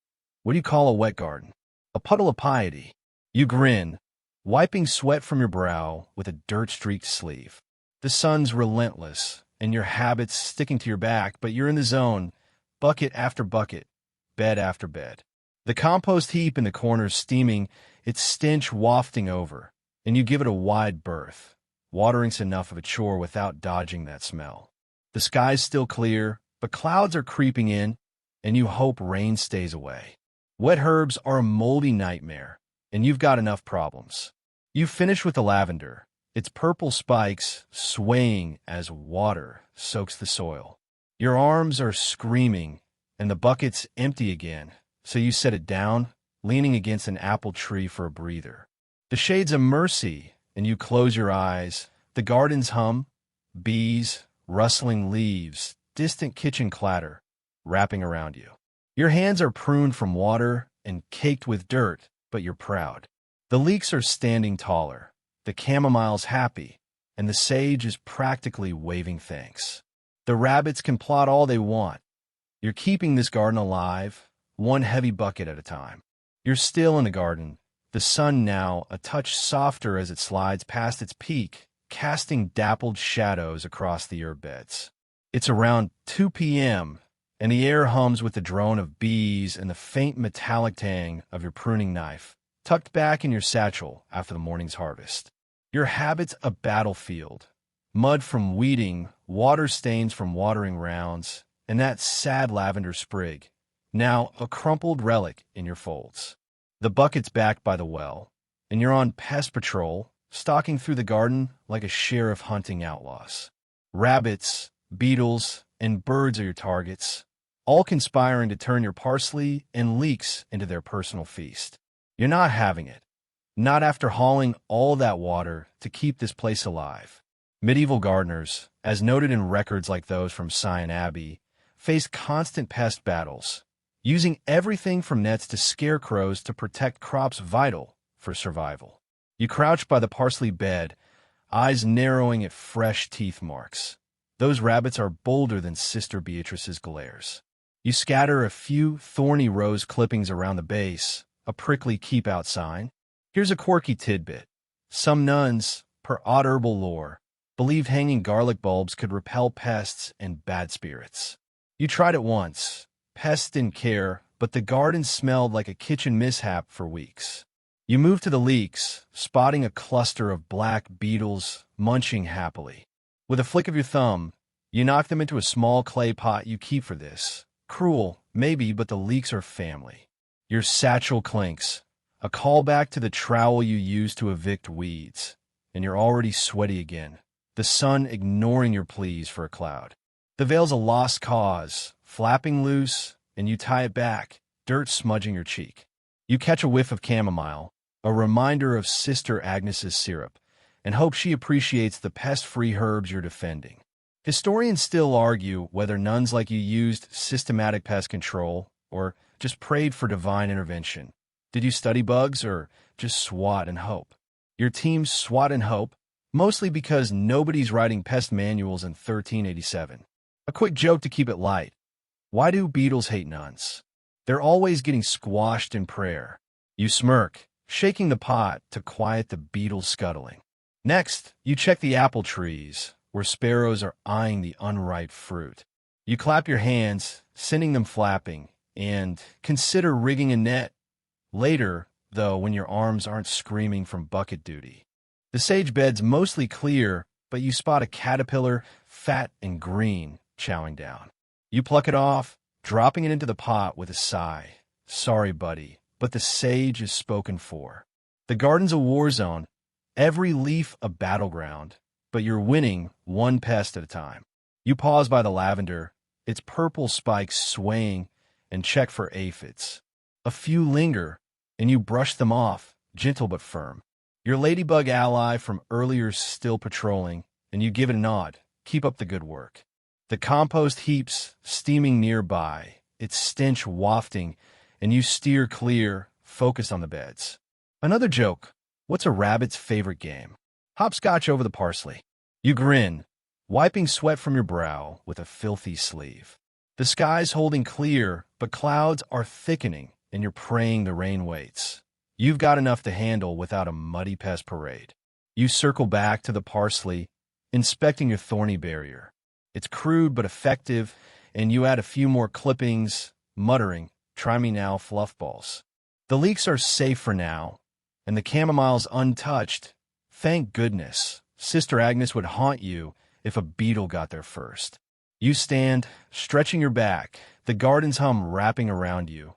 What do you call a wet garden? A puddle of piety. You grin, wiping sweat from your brow with a dirt-streaked sleeve. The sun's relentless, and your habits sticking to your back, but you're in the zone, bucket after bucket, bed after bed. The compost heap in the corner steaming, its stench wafting over, and you give it a wide berth. Watering's enough of a chore without dodging that smell. The sky's still clear, but clouds are creeping in, and you hope rain stays away. Wet herbs are a moldy nightmare, and you've got enough problems. You finish with the lavender, its purple spikes swaying as water soaks the soil. Your arms are screaming, and the bucket's empty again, so you set it down, leaning against an apple tree for a breather. The shade's a mercy, and you close your eyes. The gardens hum, bees, rustling leaves, distant kitchen clatter, wrapping around you. Your hands are pruned from water and caked with dirt, but you're proud. The leeks are standing taller, the chamomile's happy, and the sage is practically waving thanks. The rabbits can plot all they want. You're keeping this garden alive, one heavy bucket at a time. You're still in the garden, the sun now a touch softer as it slides past its peak, casting dappled shadows across the herb beds. It's around 2 p.m., and the air hums with the drone of bees and the faint metallic tang of your pruning knife, tucked back in your satchel after the morning's harvest. Your habit's a battlefield. Mud from weeding, water stains from watering rounds, and that sad lavender sprig, now a crumpled relic in your folds. The bucket's back by the well, and you're on pest patrol, stalking through the garden like a sheriff hunting outlaws. Rabbits, beetles, and birds are your targets, all conspiring to turn your parsley and leeks into their personal feast. You're not having it. Not after hauling all that water to keep this place alive. Medieval gardeners, as noted in records like those from Sion Abbey, faced constant pest battles, using everything from nets to scarecrows to protect crops vital for survival. You crouch by the parsley bed, eyes narrowing at fresh teeth marks. Those rabbits are bolder than Sister Beatrice's glares. You scatter a few thorny rose clippings around the base, a prickly keep-out sign. Here's a quirky tidbit. Some nuns, per odd herbal lore, believed hanging garlic bulbs could repel pests and bad spirits. You tried it once. Pests didn't care, but the garden smelled like a kitchen mishap for weeks. You moved to the leeks, spotting a cluster of black beetles munching happily. With a flick of your thumb, you knock them into a small clay pot you keep for this. Cruel, maybe, but the leeks are family. Your satchel clinks, a callback to the trowel you used to evict weeds, and you're already sweaty again, the sun ignoring your pleas for a cloud. The veil's a lost cause, flapping loose, and you tie it back, dirt smudging your cheek. You catch a whiff of chamomile, a reminder of Sister Agnes's syrup, and hope she appreciates the pest-free herbs you're defending. Historians still argue whether nuns like you used systematic pest control or just prayed for divine intervention. Did you study bugs or just swat and hope? Your teams swat and hope, mostly because nobody's writing pest manuals in 1387. A quick joke to keep it light. Why do beetles hate nuns? They're always getting squashed in prayer. You smirk, shaking the pot to quiet the beetles scuttling. Next, you check the apple trees, where sparrows are eyeing the unripe fruit. You clap your hands, sending them flapping, and consider rigging a net. Later, though, when your arms aren't screaming from bucket duty. The sage bed's mostly clear, but you spot a caterpillar, fat and green, chowing down. You pluck it off, dropping it into the pot with a sigh. Sorry, buddy, but the sage is spoken for. The garden's a war zone, every leaf a battleground, but you're winning one pest at a time. You pause by the lavender, its purple spikes swaying, and check for aphids. A few linger, and you brush them off, gentle but firm. Your ladybug ally from earlier still patrolling, and you give it a nod. Keep up the good work. The compost heaps steaming nearby, its stench wafting, and you steer clear, focused on the beds. Another joke. What's a rabbit's favorite game? Hopscotch over the parsley. You grin, wiping sweat from your brow with a filthy sleeve. The sky's holding clear, but clouds are thickening, and you're praying the rain waits. You've got enough to handle without a muddy pest parade. You circle back to the parsley, inspecting your thorny barrier. It's crude but effective, and you add a few more clippings, muttering, "Try me now, fluff balls." The leeks are safe for now, and the chamomile's untouched. Thank goodness. Sister Agnes would haunt you if a beetle got there first. You stand, stretching your back, the garden's hum wrapping around you.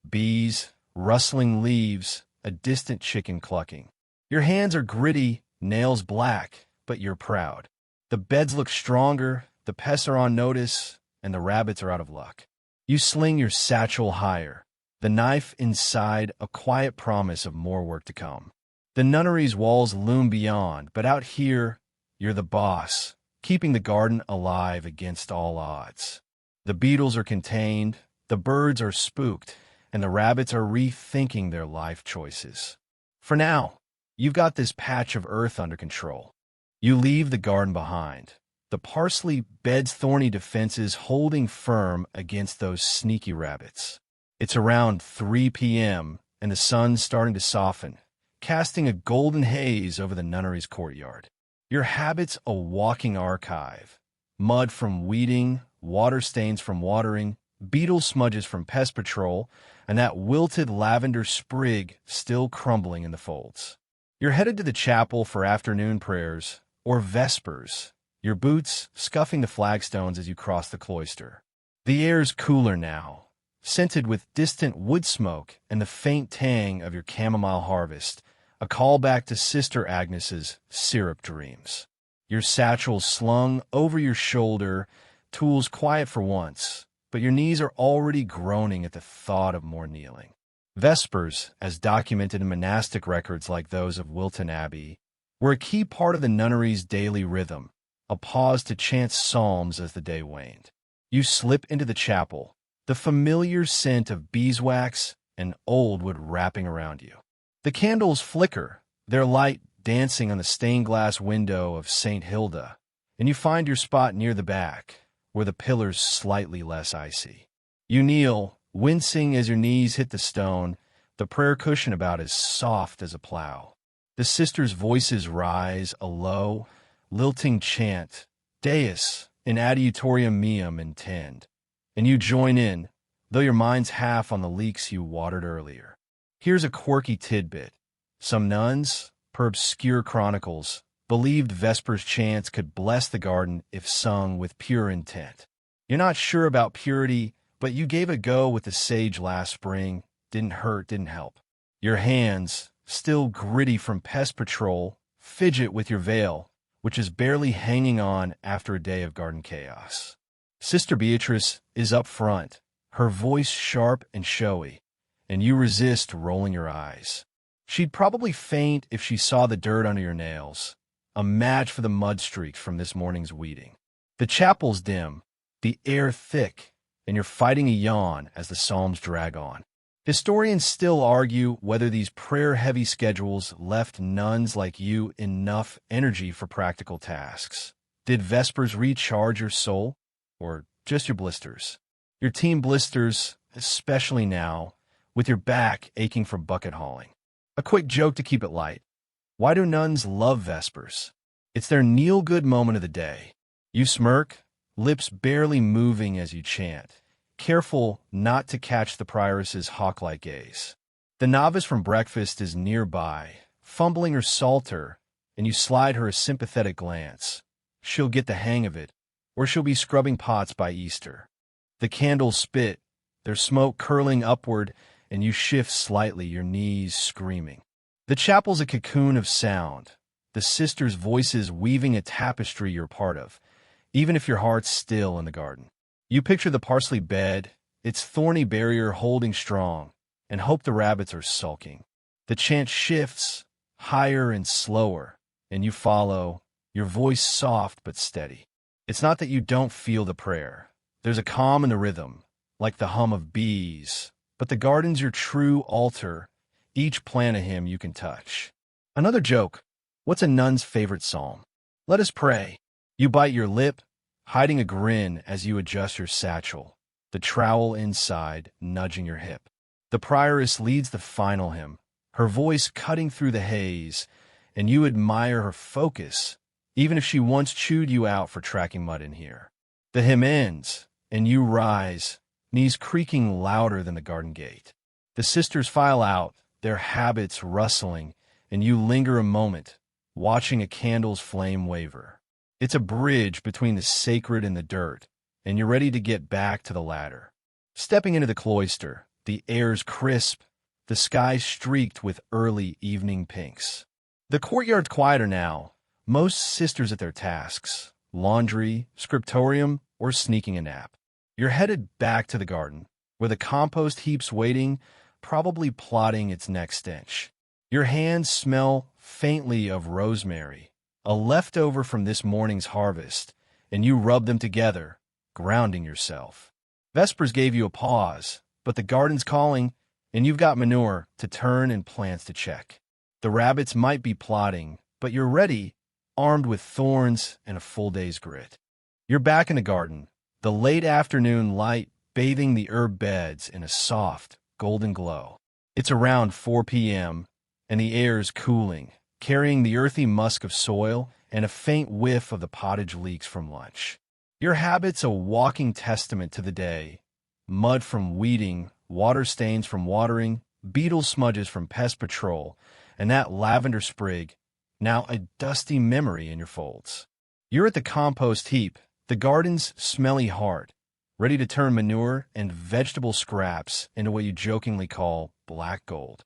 Bees, rustling leaves, a distant chicken clucking. Your hands are gritty, nails black, but you're proud. The beds look stronger, the pests are on notice, and the rabbits are out of luck. You sling your satchel higher, the knife inside a quiet promise of more work to come. The nunnery's walls loom beyond, but out here, you're the boss, keeping the garden alive against all odds. The beetles are contained, the birds are spooked, and the rabbits are rethinking their life choices. For now, you've got this patch of earth under control. You leave the garden behind, the parsley bed's thorny defenses holding firm against those sneaky rabbits. It's around 3 p.m., and the sun's starting to soften, casting a golden haze over the nunnery's courtyard. Your habit's a walking archive. Mud from weeding, water stains from watering, beetle smudges from pest patrol, and that wilted lavender sprig still crumbling in the folds. You're headed to the chapel for afternoon prayers, or vespers, your boots scuffing the flagstones as you cross the cloister. The air's cooler now, scented with distant wood smoke and the faint tang of your chamomile harvest, a callback to Sister Agnes's syrup dreams. Your satchel slung over your shoulder, tools quiet for once, but your knees are already groaning at the thought of more kneeling. Vespers, as documented in monastic records like those of Wilton Abbey, were a key part of the nunnery's daily rhythm, a pause to chant psalms as the day waned. You slip into the chapel, the familiar scent of beeswax and old wood wrapping around you. The candles flicker, their light dancing on the stained glass window of St. Hilda, and you find your spot near the back, where the pillar's slightly less icy. You kneel, wincing as your knees hit the stone, the prayer cushion about as soft as a plow. The sisters' voices rise, a low, lilting chant, Deus in adiutorium meum intend, and you join in, though your mind's half on the leeks you watered earlier. Here's a quirky tidbit. Some nuns, per obscure chronicles, believed Vespers chants could bless the garden if sung with pure intent. You're not sure about purity, but you gave a go with the sage last spring. Didn't hurt, didn't help. Your hands, still gritty from pest patrol, fidget with your veil, which is barely hanging on after a day of garden chaos. Sister Beatrice is up front, her voice sharp and showy, and you resist rolling your eyes. She'd probably faint if she saw the dirt under your nails, a match for the mud streaks from this morning's weeding. The chapel's dim, the air thick, and you're fighting a yawn as the psalms drag on. Historians still argue whether these prayer-heavy schedules left nuns like you enough energy for practical tasks. Did Vespers recharge your soul, or just your blisters? Your team blisters, especially now, with your back aching from bucket hauling. A quick joke to keep it light. Why do nuns love Vespers? It's their kneel-good moment of the day. You smirk, lips barely moving as you chant, careful not to catch the prioress's hawk-like gaze. The novice from breakfast is nearby, fumbling her psalter, and you slide her a sympathetic glance. She'll get the hang of it, or she'll be scrubbing pots by Easter. The candles spit, their smoke curling upward, and you shift slightly, your knees screaming. The chapel's a cocoon of sound, the sisters' voices weaving a tapestry you're part of, even if your heart's still in the garden. You picture the parsley bed, its thorny barrier holding strong, and hope the rabbits are sulking. The chant shifts, higher and slower, and you follow, your voice soft but steady. It's not that you don't feel the prayer. There's a calm in the rhythm, like the hum of bees, but the garden's your true altar, each plant a hymn you can touch. Another joke. What's a nun's favorite psalm? Let us pray. You bite your lip, hiding a grin as you adjust your satchel, the trowel inside nudging your hip. The prioress leads the final hymn, her voice cutting through the haze, and you admire her focus, even if she once chewed you out for tracking mud in here. The hymn ends, and you rise, knees creaking louder than the garden gate. The sisters file out, their habits rustling, and you linger a moment, watching a candle's flame waver. It's a bridge between the sacred and the dirt, and you're ready to get back to the latter. Stepping into the cloister, the air's crisp, the sky streaked with early evening pinks. The courtyard's quieter now, most sisters at their tasks, laundry, scriptorium, or sneaking a nap. You're headed back to the garden, where the compost heap's waiting, probably plotting its next stench. Your hands smell faintly of rosemary, a leftover from this morning's harvest, and you rub them together, grounding yourself. Vespers gave you a pause, but the garden's calling, and you've got manure to turn and plants to check. The rabbits might be plotting, but you're ready, armed with thorns and a full day's grit. You're back in the garden, the late afternoon light bathing the herb beds in a soft, golden glow. It's around 4 p.m., and the air's cooling, carrying the earthy musk of soil and a faint whiff of the pottage leaks from lunch. Your habit's a walking testament to the day. Mud from weeding, water stains from watering, beetle smudges from pest patrol, and that lavender sprig, now a dusty memory in your folds. You're at the compost heap, the garden's smelly heart, ready to turn manure and vegetable scraps into what you jokingly call black gold.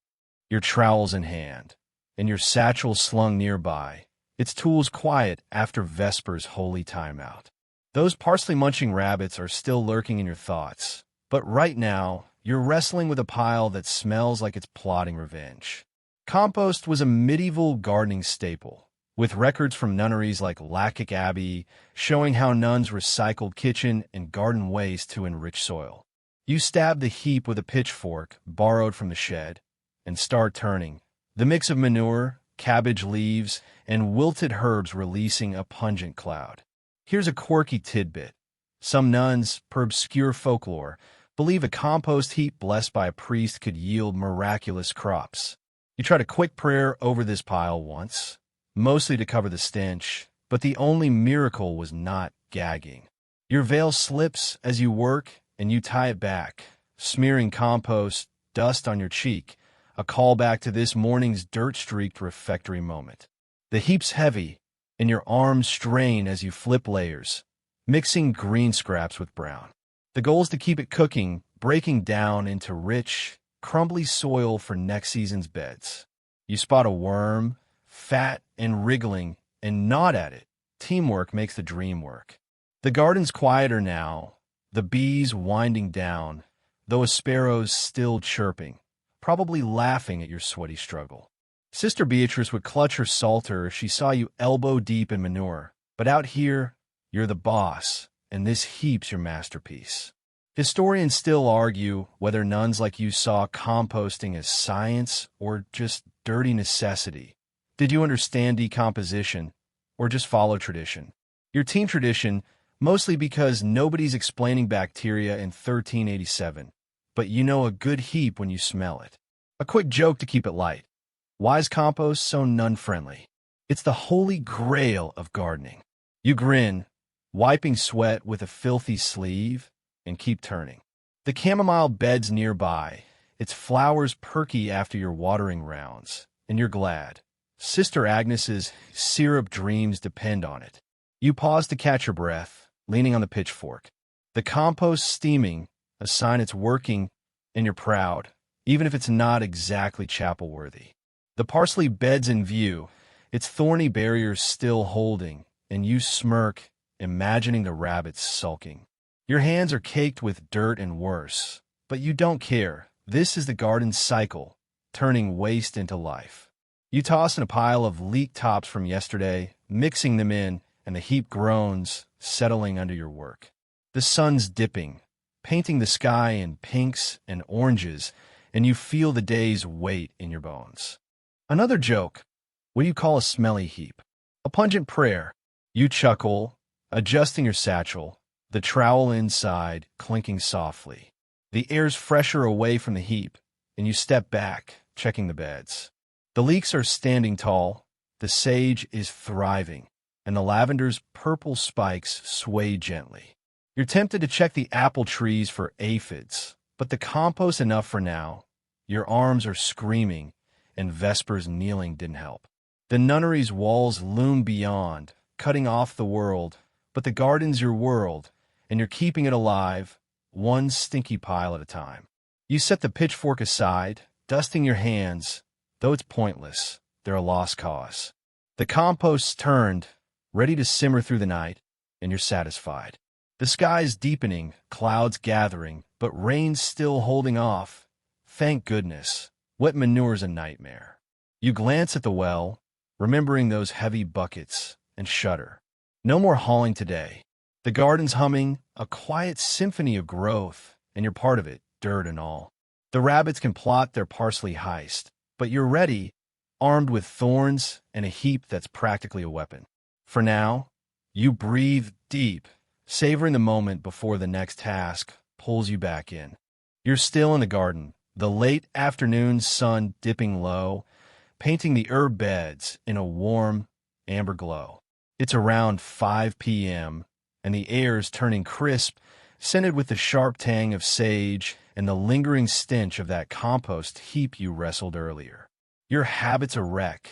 Your trowel's in hand, and your satchel slung nearby, its tools quiet after Vesper's holy timeout. Those parsley-munching rabbits are still lurking in your thoughts, but right now, you're wrestling with a pile that smells like it's plotting revenge. Compost was a medieval gardening staple, with records from nunneries like Lachic Abbey showing how nuns recycled kitchen and garden waste to enrich soil. You stab the heap with a pitchfork borrowed from the shed and start turning, the mix of manure, cabbage leaves, and wilted herbs releasing a pungent cloud. Here's a quirky tidbit. Some nuns, per obscure folklore, believe a compost heap blessed by a priest could yield miraculous crops. You tried a quick prayer over this pile once, mostly to cover the stench, But the only miracle was not gagging. Your veil slips as you work, and you tie it back, smearing compost dust on your cheek, a callback to this morning's dirt-streaked refectory moment. The heap's heavy, and your arms strain as you flip layers, mixing green scraps with brown. The goal is to keep it cooking, breaking down into rich, crumbly soil for next season's beds. You spot a worm, fat and wriggling, and nod at it. Teamwork makes the dream work. The garden's quieter now, the bees winding down, though a sparrow's still chirping, probably laughing at your sweaty struggle. Sister Beatrice would clutch her psalter if she saw you elbow-deep in manure, but out here, you're the boss, and this heap's your masterpiece. Historians still argue whether nuns like you saw composting as science or just dirty necessity. Did you understand decomposition, or just follow tradition? Your team tradition, mostly because nobody's explaining bacteria in 1387, but you know a good heap when you smell it. A quick joke to keep it light. Why is compost so nun-friendly? It's the holy grail of gardening. You grin, wiping sweat with a filthy sleeve, and keep turning. The chamomile bed's nearby, its flowers perky after your watering rounds, and you're glad. Sister Agnes's syrup dreams depend on it. You pause to catch your breath, leaning on the pitchfork. The compost steaming, a sign it's working, and you're proud, even if it's not exactly chapel-worthy. The parsley bed's in view, its thorny barriers still holding, and you smirk, imagining the rabbits sulking. Your hands are caked with dirt and worse, but you don't care. This is the garden's cycle, turning waste into life. You toss in a pile of leek tops from yesterday, mixing them in, and the heap groans, settling under your work. The sun's dipping, painting the sky in pinks and oranges, and you feel the day's weight in your bones. Another joke. What do you call a smelly heap? A pungent prayer. You chuckle, adjusting your satchel, the trowel inside clinking softly. The air's fresher away from the heap, and you step back, checking the beds. The leeks are standing tall, the sage is thriving, and the lavender's purple spikes sway gently. You're tempted to check the apple trees for aphids, but the compost's enough for now. Your arms are screaming, and Vesper's kneeling didn't help. The nunnery's walls loom beyond, cutting off the world, but the garden's your world, and you're keeping it alive, one stinky pile at a time. You set the pitchfork aside, dusting your hands. Though it's pointless, they're a lost cause. The compost's turned, ready to simmer through the night, and you're satisfied. The sky's deepening, clouds gathering, but rain's still holding off. Thank goodness. Wet manure's a nightmare. You glance at the well, remembering those heavy buckets, and shudder. No more hauling today. The garden's humming, a quiet symphony of growth, and you're part of it, dirt and all. The rabbits can plot their parsley heist, but you're ready, armed with thorns and a heap that's practically a weapon. For now, you breathe deep, savoring the moment before the next task pulls you back in. You're still in the garden, the late afternoon sun dipping low, painting the herb beds in a warm, amber glow. It's around 5 p.m., and the air's turning crisp, scented with the sharp tang of sage and the lingering stench of that compost heap you wrestled earlier. Your habit's a wreck.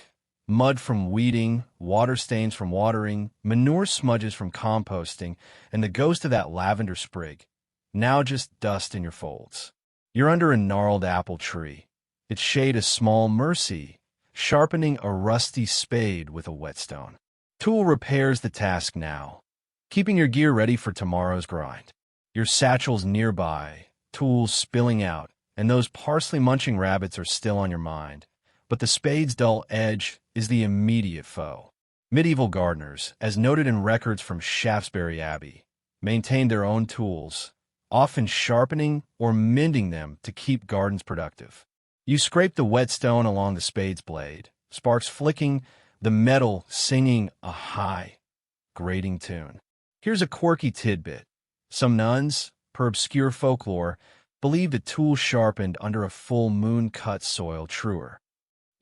Mud from weeding, water stains from watering, manure smudges from composting, and the ghost of that lavender sprig. Now just dust in your folds. You're under a gnarled apple tree, its shade a small mercy, sharpening a rusty spade with a whetstone. Tool repairs the task now, keeping your gear ready for tomorrow's grind. Your satchel's nearby, tools spilling out, and those parsley-munching rabbits are still on your mind. But the spade's dull edge is the immediate foe. Medieval gardeners, as noted in records from Shaftesbury Abbey, maintained their own tools, often sharpening or mending them to keep gardens productive. You scrape the whetstone along the spade's blade, sparks flicking, the metal singing a high, grating tune. Here's a quirky tidbit. Some nuns, per obscure folklore, believe the tool sharpened under a full moon cut soil truer.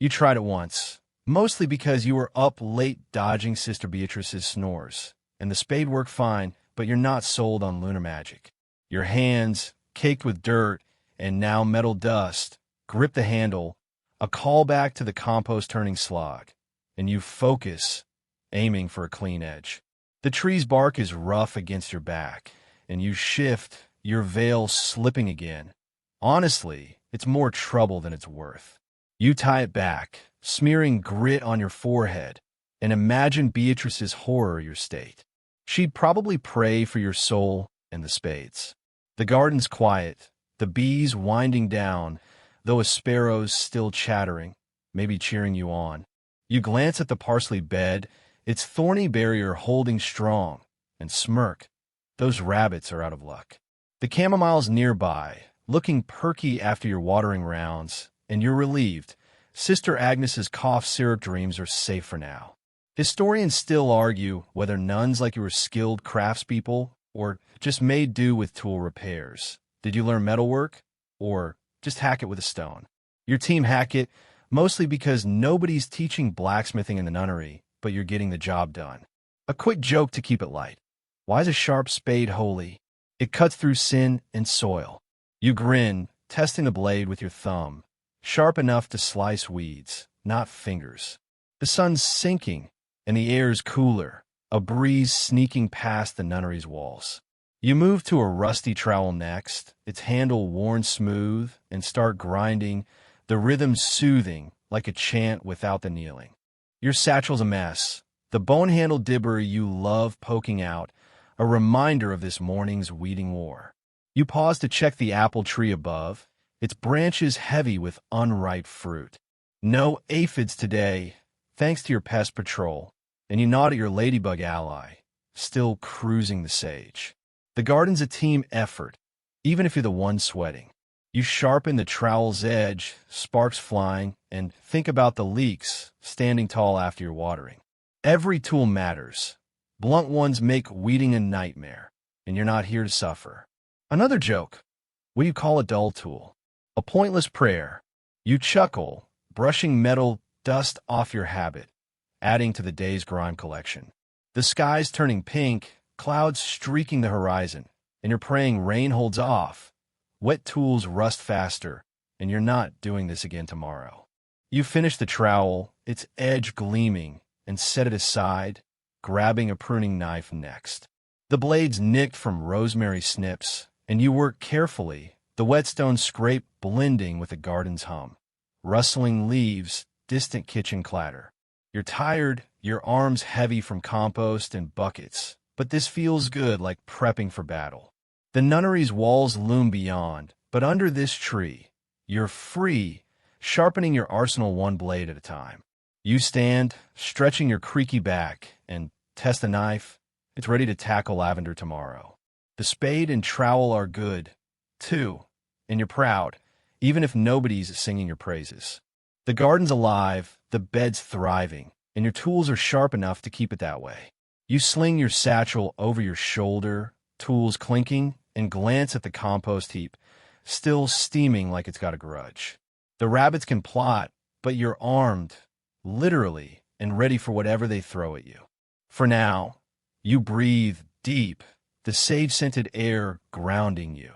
You tried it once, mostly because you were up late dodging Sister Beatrice's snores. And the spade worked fine, but you're not sold on lunar magic. Your hands, caked with dirt and now metal dust, grip the handle, a callback to the compost-turning slog, and you focus, aiming for a clean edge. The tree's bark is rough against your back, and you shift, your veil slipping again. Honestly, it's more trouble than it's worth. You tie it back, smearing grit on your forehead, and imagine Beatrice's horror of your state. She'd probably pray for your soul and the spades. The garden's quiet, the bees winding down, though a sparrow's still chattering, maybe cheering you on. You glance at the parsley bed, its thorny barrier holding strong, and smirk. Those rabbits are out of luck. The chamomile's nearby, looking perky after your watering rounds, and you're relieved. Sister Agnes's cough syrup dreams are safe for now. Historians still argue whether nuns like you were skilled craftspeople or just made do with tool repairs. Did you learn metalwork or just hack it with a stone? Your team hack it, mostly because nobody's teaching blacksmithing in the nunnery, but you're getting the job done. A quick joke to keep it light. Why is a sharp spade holy? It cuts through sin and soil. You grin, testing the blade with your thumb, sharp enough to slice weeds, not fingers. The sun's sinking, and the air's cooler, a breeze sneaking past the nunnery's walls. You move to a rusty trowel next, its handle worn smooth, and start grinding, the rhythm soothing, like a chant without the kneeling. Your satchel's a mess, the bone-handled dibber you love poking out, a reminder of this morning's weeding war. You pause to check the apple tree above, its branches heavy with unripe fruit. No aphids today, thanks to your pest patrol, and you nod at your ladybug ally, still cruising the sage. The garden's a team effort, even if you're the one sweating. You sharpen the trowel's edge, sparks flying, and think about the leaks, standing tall after your watering. Every tool matters. Blunt ones make weeding a nightmare, and you're not here to suffer. Another joke. What do you call a dull tool? A pointless prayer. You chuckle, brushing metal dust off your habit, adding to the day's grime collection. The sky's turning pink, clouds streaking the horizon, and you're praying rain holds off. Wet tools rust faster, and you're not doing this again tomorrow. You finish the trowel, its edge gleaming, and set it aside, grabbing a pruning knife next. The blade's nicked from rosemary snips, and you work carefully, the whetstone scrape blending with the garden's hum. Rustling leaves, distant kitchen clatter. You're tired, your arms heavy from compost and buckets, but this feels good, like prepping for battle. The nunnery's walls loom beyond, but under this tree, you're free, sharpening your arsenal one blade at a time. You stand, stretching your creaky back, and test the knife. It's ready to tackle lavender tomorrow. The spade and trowel are good, too, and you're proud, even if nobody's singing your praises. The garden's alive, the bed's thriving, and your tools are sharp enough to keep it that way. You sling your satchel over your shoulder, tools clinking, and glance at the compost heap, still steaming like it's got a grudge. The rabbits can plot, but you're armed, literally, and ready for whatever they throw at you. For now, you breathe deep, the sage-scented air grounding you,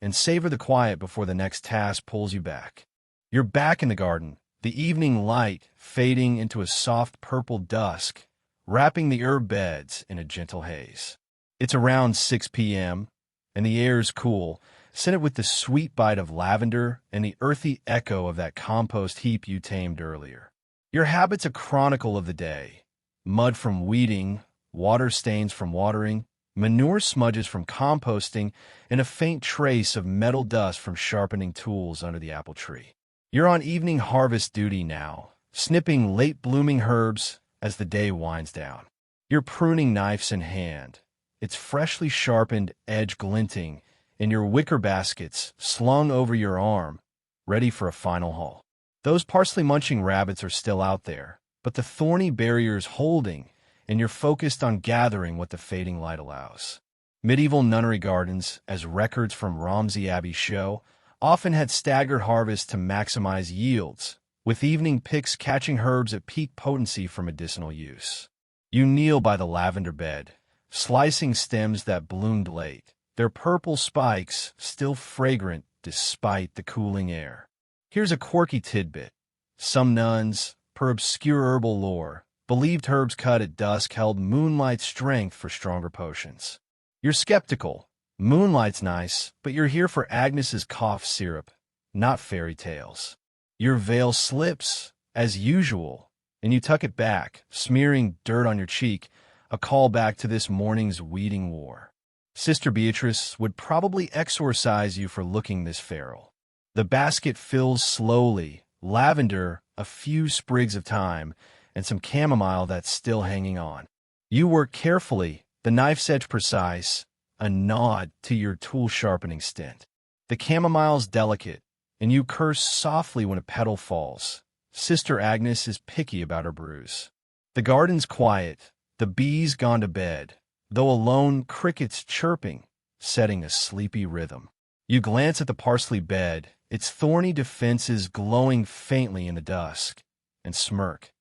and savor the quiet before the next task pulls you back. You're back in the garden, the evening light fading into a soft purple dusk, wrapping the herb beds in a gentle haze. It's around 6 p.m., and the air's cool, scented with the sweet bite of lavender and the earthy echo of that compost heap you tamed earlier. Your habit's a chronicle of the day. Mud from weeding, water stains from watering, manure smudges from composting, and a faint trace of metal dust from sharpening tools under the apple tree. You're on evening harvest duty now, snipping late-blooming herbs as the day winds down. Your pruning knife's in hand, its freshly sharpened edge glinting, and your wicker baskets slung over your arm, ready for a final haul. Those parsley-munching rabbits are still out there, but the thorny barrier's holding, and you're focused on gathering what the fading light allows. Medieval nunnery gardens, as records from Romsey Abbey show, often had staggered harvests to maximize yields, with evening picks catching herbs at peak potency for medicinal use. You kneel by the lavender bed, slicing stems that bloomed late, their purple spikes still fragrant despite the cooling air. Here's a quirky tidbit. Some nuns, per obscure herbal lore, believed herbs cut at dusk held moonlight strength for stronger potions. You're skeptical. Moonlight's nice, but you're here for Agnes's cough syrup, not fairy tales. Your veil slips, as usual, and you tuck it back, smearing dirt on your cheek, a callback to this morning's weeding war. Sister Beatrice would probably exorcise you for looking this feral. The basket fills slowly, lavender, a few sprigs of thyme, and some chamomile that's still hanging on. You work carefully, the knife's edge precise, a nod to your tool-sharpening stint. The chamomile's delicate, and you curse softly when a petal falls. Sister Agnes is picky about her brews. The garden's quiet, the bees gone to bed, though alone crickets chirping, setting a sleepy rhythm. You glance at the parsley bed, its thorny defenses glowing faintly in the dusk, and smirk.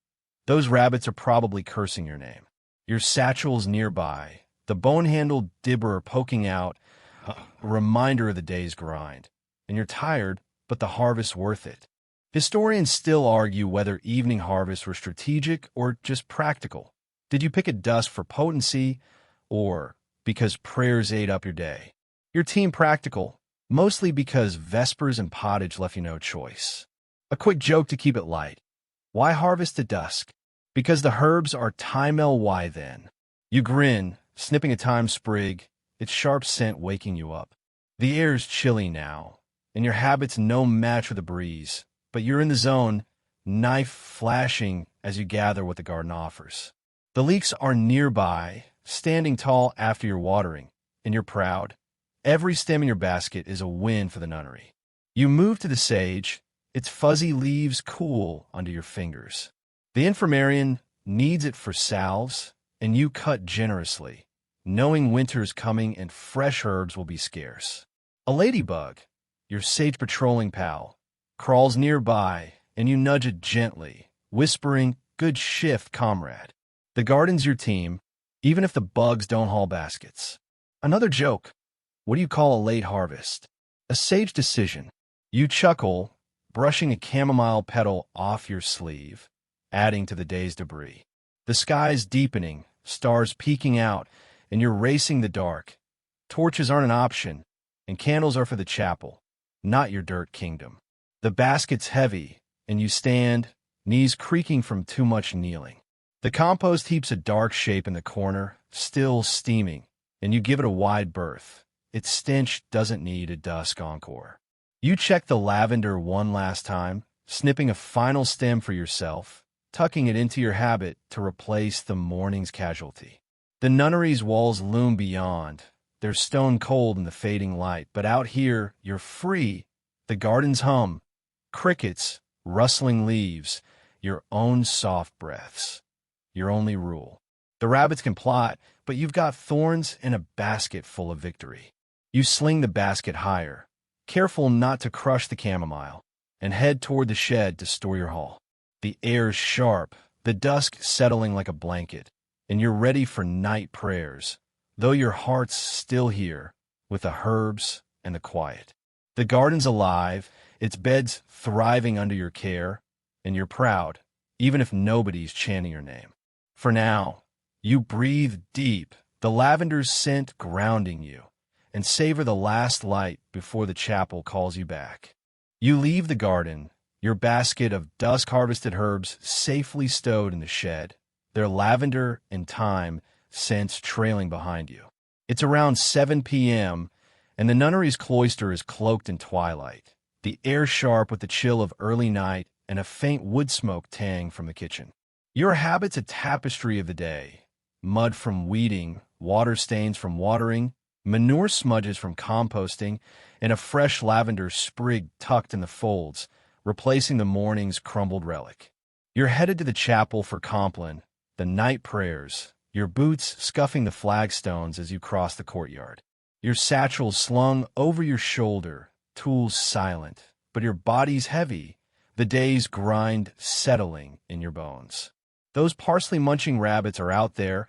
Those rabbits are probably cursing your name. Your satchel's nearby, the bone-handled dibber poking out, a reminder of the day's grind. And you're tired, but the harvest's worth it. Historians still argue whether evening harvests were strategic or just practical. Did you pick at dusk for potency, or because prayers ate up your day? Your team practical, mostly because vespers and pottage left you no choice. A quick joke to keep it light. Why harvest at dusk? Because the herbs are time-ly then. You grin, snipping a thyme sprig, its sharp scent waking you up. The air's chilly now, and your habit's no match with the breeze, but you're in the zone, knife flashing as you gather what the garden offers. The leeks are nearby, standing tall after your watering, and you're proud. Every stem in your basket is a win for the nunnery. You move to the sage, its fuzzy leaves cool under your fingers. The infirmarian needs it for salves, and you cut generously, knowing winter's coming and fresh herbs will be scarce. A ladybug, your sage patrolling pal, crawls nearby, and you nudge it gently, whispering, "Good shift, comrade." The garden's your team, even if the bugs don't haul baskets. Another joke. What do you call a late harvest? A sage decision. You chuckle, brushing a chamomile petal off your sleeve, adding to the day's debris. The sky's deepening, stars peeking out, and you're racing the dark. Torches aren't an option, and candles are for the chapel, not your dirt kingdom. The basket's heavy, and you stand, knees creaking from too much kneeling. The compost heap's a dark shape in the corner, still steaming, and you give it a wide berth. Its stench doesn't need a dusk encore. You check the lavender one last time, snipping a final stem for yourself, tucking it into your habit to replace the morning's casualty. The nunnery's walls loom beyond. They're stone cold in the fading light, but out here, you're free. The garden's hum, crickets, rustling leaves, your own soft breaths. Your only rule. The rabbits can plot, but you've got thorns and a basket full of victory. You sling the basket higher, careful not to crush the chamomile, and head toward the shed to store your haul. The air's sharp, the dusk settling like a blanket, and you're ready for night prayers, though your heart's still here, with the herbs and the quiet. The garden's alive, its beds thriving under your care, and you're proud, even if nobody's chanting your name. For now, you breathe deep, the lavender's scent grounding you, and savor the last light before the chapel calls you back. You leave the garden, your basket of dusk-harvested herbs safely stowed in the shed, their lavender and thyme scents trailing behind you. It's around 7 p.m., and the nunnery's cloister is cloaked in twilight, the air sharp with the chill of early night and a faint wood smoke tang from the kitchen. Your habit's a tapestry of the day. Mud from weeding, water stains from watering, manure smudges from composting, and a fresh lavender sprig tucked in the folds, replacing the morning's crumbled relic. You're headed to the chapel for Compline, the night prayers, your boots scuffing the flagstones as you cross the courtyard. Your satchel slung over your shoulder, tools silent, but your body's heavy, the day's grind settling in your bones. Those parsley-munching rabbits are out there,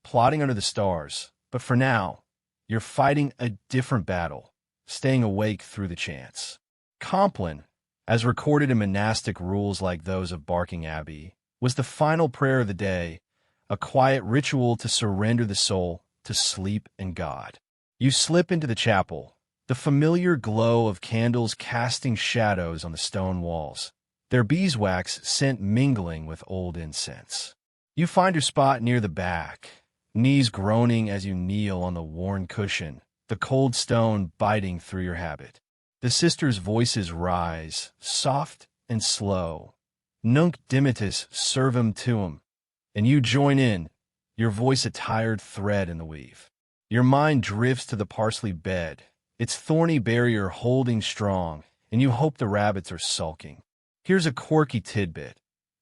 plotting under the stars, but for now, you're fighting a different battle, staying awake through the chance. Compline, as recorded in monastic rules like those of Barking Abbey, was the final prayer of the day, a quiet ritual to surrender the soul to sleep and God. You slip into the chapel, the familiar glow of candles casting shadows on the stone walls, their beeswax scent mingling with old incense. You find your spot near the back, knees groaning as you kneel on the worn cushion, the cold stone biting through your habit. The sisters' voices rise, soft and slow. Nunc dimittis servum tuum, and you join in, your voice a tired thread in the weave. Your mind drifts to the parsley bed, its thorny barrier holding strong, and you hope the rabbits are sulking. Here's a quirky tidbit.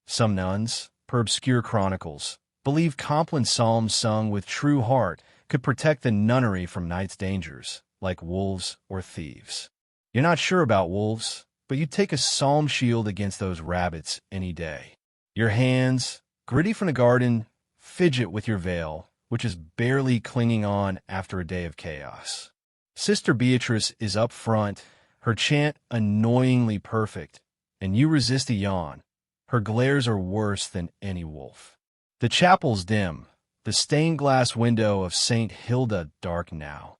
Some nuns, per obscure chronicles, believe Compline psalms sung with true heart could protect the nunnery from night's dangers, like wolves or thieves. You're not sure about wolves, but you'd take a psalm shield against those rabbits any day. Your hands, gritty from the garden, fidget with your veil, which is barely clinging on after a day of chaos. Sister Beatrice is up front, her chant annoyingly perfect, and you resist a yawn. Her glares are worse than any wolf. The chapel's dim, the stained glass window of St. Hilda dark now,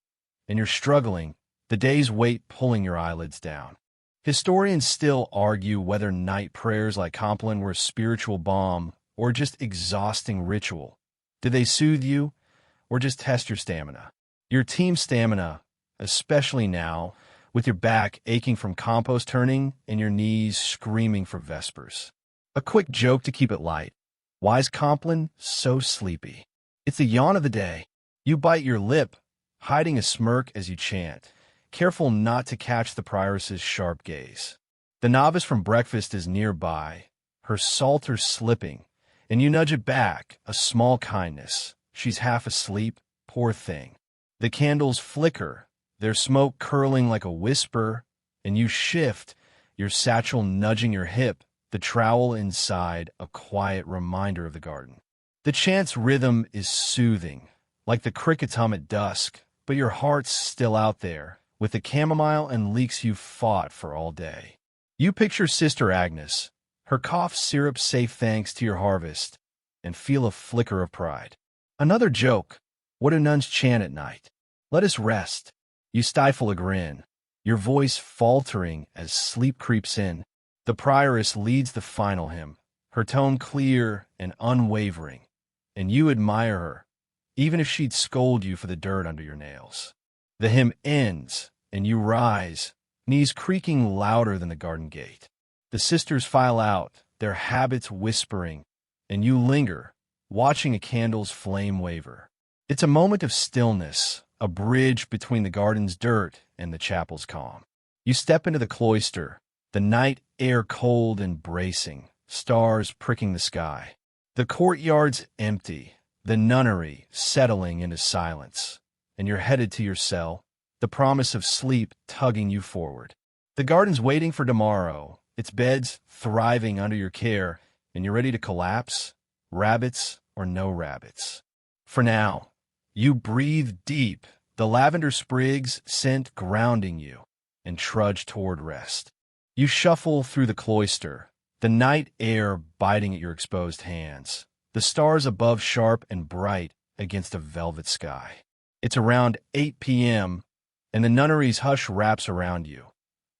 and you're struggling, the day's weight pulling your eyelids down. Historians still argue whether night prayers like Compline were a spiritual balm or just exhausting ritual. Did they soothe you or just test your stamina? Your team's stamina, especially now, with your back aching from compost turning and your knees screaming for vespers. A quick joke to keep it light. Why is Compline so sleepy? It's the yawn of the day. You bite your lip, hiding a smirk as you chant, careful not to catch the prioress's sharp gaze. The novice from breakfast is nearby, her psalter slipping, and you nudge it back, a small kindness. She's half asleep, poor thing. The candles flicker, their smoke curling like a whisper, and you shift, your satchel nudging your hip, the trowel inside a quiet reminder of the garden. The chant's rhythm is soothing, like the crickets hum at dusk, but your heart's still out there, with the chamomile and leeks you've fought for all day. You picture Sister Agnes, her cough syrup safe thanks to your harvest, and feel a flicker of pride. Another joke. What do nuns chant at night? Let us rest. You stifle a grin, your voice faltering as sleep creeps in. The prioress leads the final hymn, her tone clear and unwavering, and you admire her, even if she'd scold you for the dirt under your nails. The hymn ends, and you rise, knees creaking louder than the garden gate. The sisters file out, their habits whispering, and you linger, watching a candle's flame waver. It's a moment of stillness, a bridge between the garden's dirt and the chapel's calm. You step into the cloister, the night air cold and bracing, stars pricking the sky. The courtyard's empty, the nunnery settling into silence, and you're headed to your cell, the promise of sleep tugging you forward. The garden's waiting for tomorrow, its beds thriving under your care, and you're ready to collapse, rabbits or no rabbits. For now, you breathe deep, the lavender sprigs scent grounding you, and trudge toward rest. You shuffle through the cloister, the night air biting at your exposed hands, the stars above sharp and bright against a velvet sky. It's around 8 p.m., and the nunnery's hush wraps around you,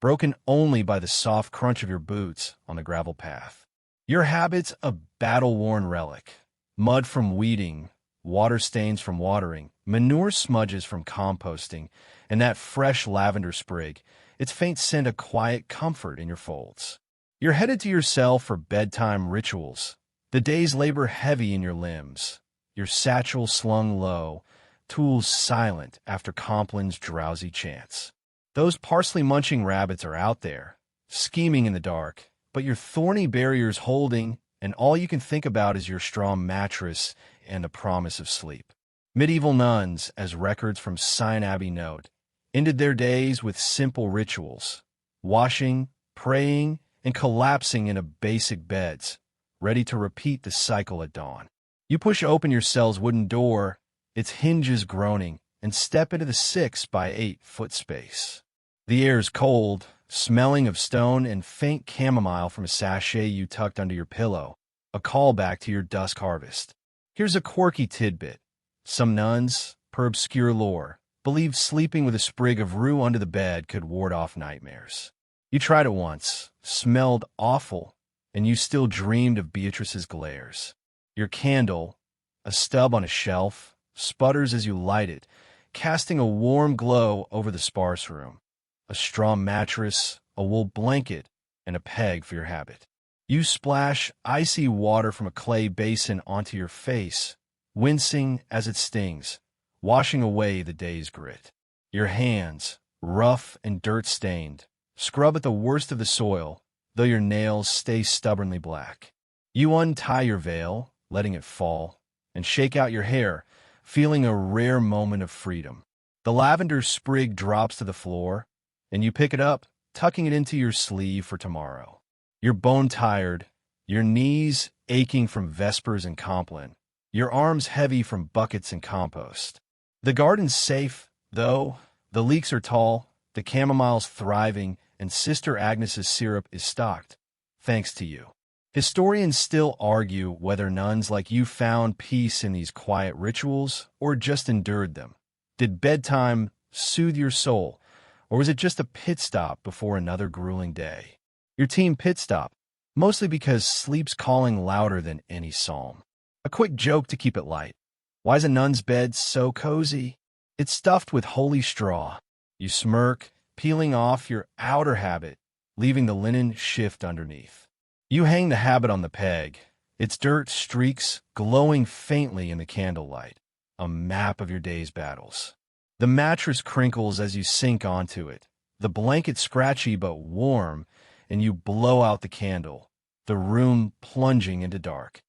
broken only by the soft crunch of your boots on the gravel path. Your habit's a battle-worn relic, mud from weeding, water stains from watering, manure smudges from composting, and that fresh lavender sprig, its faint scent a quiet comfort in your folds. You're headed to your cell for bedtime rituals, the day's labor heavy in your limbs, your satchel slung low, tools silent after Compline's drowsy chants. Those parsley-munching rabbits are out there, scheming in the dark, but your thorny barrier's holding, and all you can think about is your straw mattress and the promise of sleep. Medieval nuns, as records from Sion Abbey note, ended their days with simple rituals, washing, praying, and collapsing into basic beds, ready to repeat the cycle at dawn. You push open your cell's wooden door, its hinges groaning, and step into the 6 by 8 foot space. The air is cold, smelling of stone and faint chamomile from a sachet you tucked under your pillow, a callback to your dusk harvest. Here's a quirky tidbit. Some nuns, per obscure lore, believed sleeping with a sprig of rue under the bed could ward off nightmares. You tried it once, smelled awful, and you still dreamed of Beatrice's glares. Your candle, a stub on a shelf, sputters as you light it, casting a warm glow over the sparse room. A straw mattress, a wool blanket, and a peg for your habit. You splash icy water from a clay basin onto your face, wincing as it stings, washing away the day's grit. Your hands, rough and dirt-stained, scrub at the worst of the soil, though your nails stay stubbornly black. You untie your veil, letting it fall, and shake out your hair, feeling a rare moment of freedom. The lavender sprig drops to the floor, and you pick it up, tucking it into your sleeve for tomorrow. You're bone-tired, your knees aching from vespers and Compline, your arms heavy from buckets and compost. The garden's safe, though. The leeks are tall, the chamomile's thriving, and Sister Agnes's syrup is stocked, thanks to you. Historians still argue whether nuns like you found peace in these quiet rituals or just endured them. Did bedtime soothe your soul, or was it just a pit stop before another grueling day? Your team pit stop, mostly because sleep's calling louder than any psalm. A quick joke to keep it light. Why is a nun's bed so cozy? It's stuffed with holy straw. You smirk, peeling off your outer habit, leaving the linen shift underneath. You hang the habit on the peg, its dirt streaks glowing faintly in the candlelight, a map of your day's battles. The mattress crinkles as you sink onto it, the blanket scratchy but warm, and you blow out the candle, the room plunging into dark.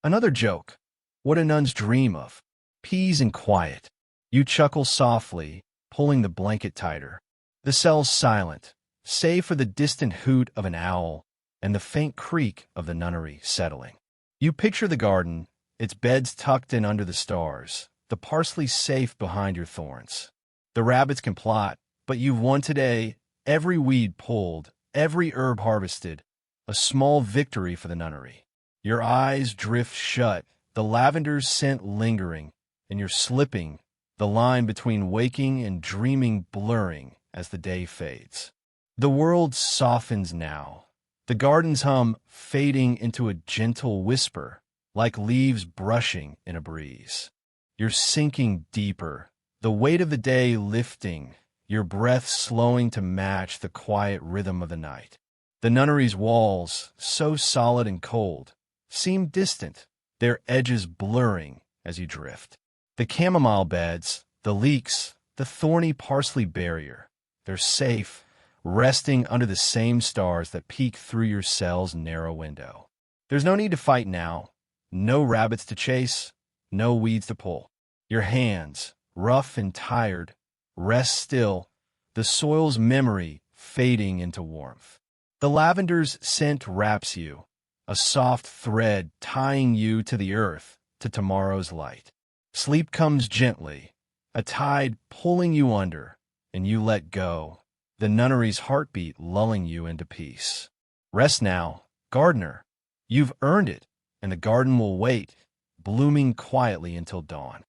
Another joke. What do nuns dream of? Peace and quiet. You chuckle softly, pulling the blanket tighter. The cell's silent, save for the distant hoot of an owl and the faint creak of the nunnery settling. You picture the garden, its beds tucked in under the stars, the parsley safe behind your thorns. The rabbits can plot, but you've won today, every weed pulled, every herb harvested, a small victory for the nunnery. Your eyes drift shut, the lavender's scent lingering, and you're slipping, the line between waking and dreaming blurring as the day fades. The world softens now, the garden's hum fading into a gentle whisper, like leaves brushing in a breeze. You're sinking deeper, the weight of the day lifting, your breath slowing to match the quiet rhythm of the night. The nunnery's walls, so solid and cold, seem distant, their edges blurring as you drift. The chamomile beds, the leeks, the thorny parsley barrier, they're safe, resting under the same stars that peek through your cell's narrow window. There's no need to fight now, no rabbits to chase, no weeds to pull. Your hands, rough and tired, rest still, the soil's memory fading into warmth. The lavender's scent wraps you, a soft thread tying you to the earth, to tomorrow's light. Sleep comes gently, a tide pulling you under, and you let go, the nunnery's heartbeat lulling you into peace. Rest now, gardener. You've earned it, and the garden will wait, blooming quietly until dawn.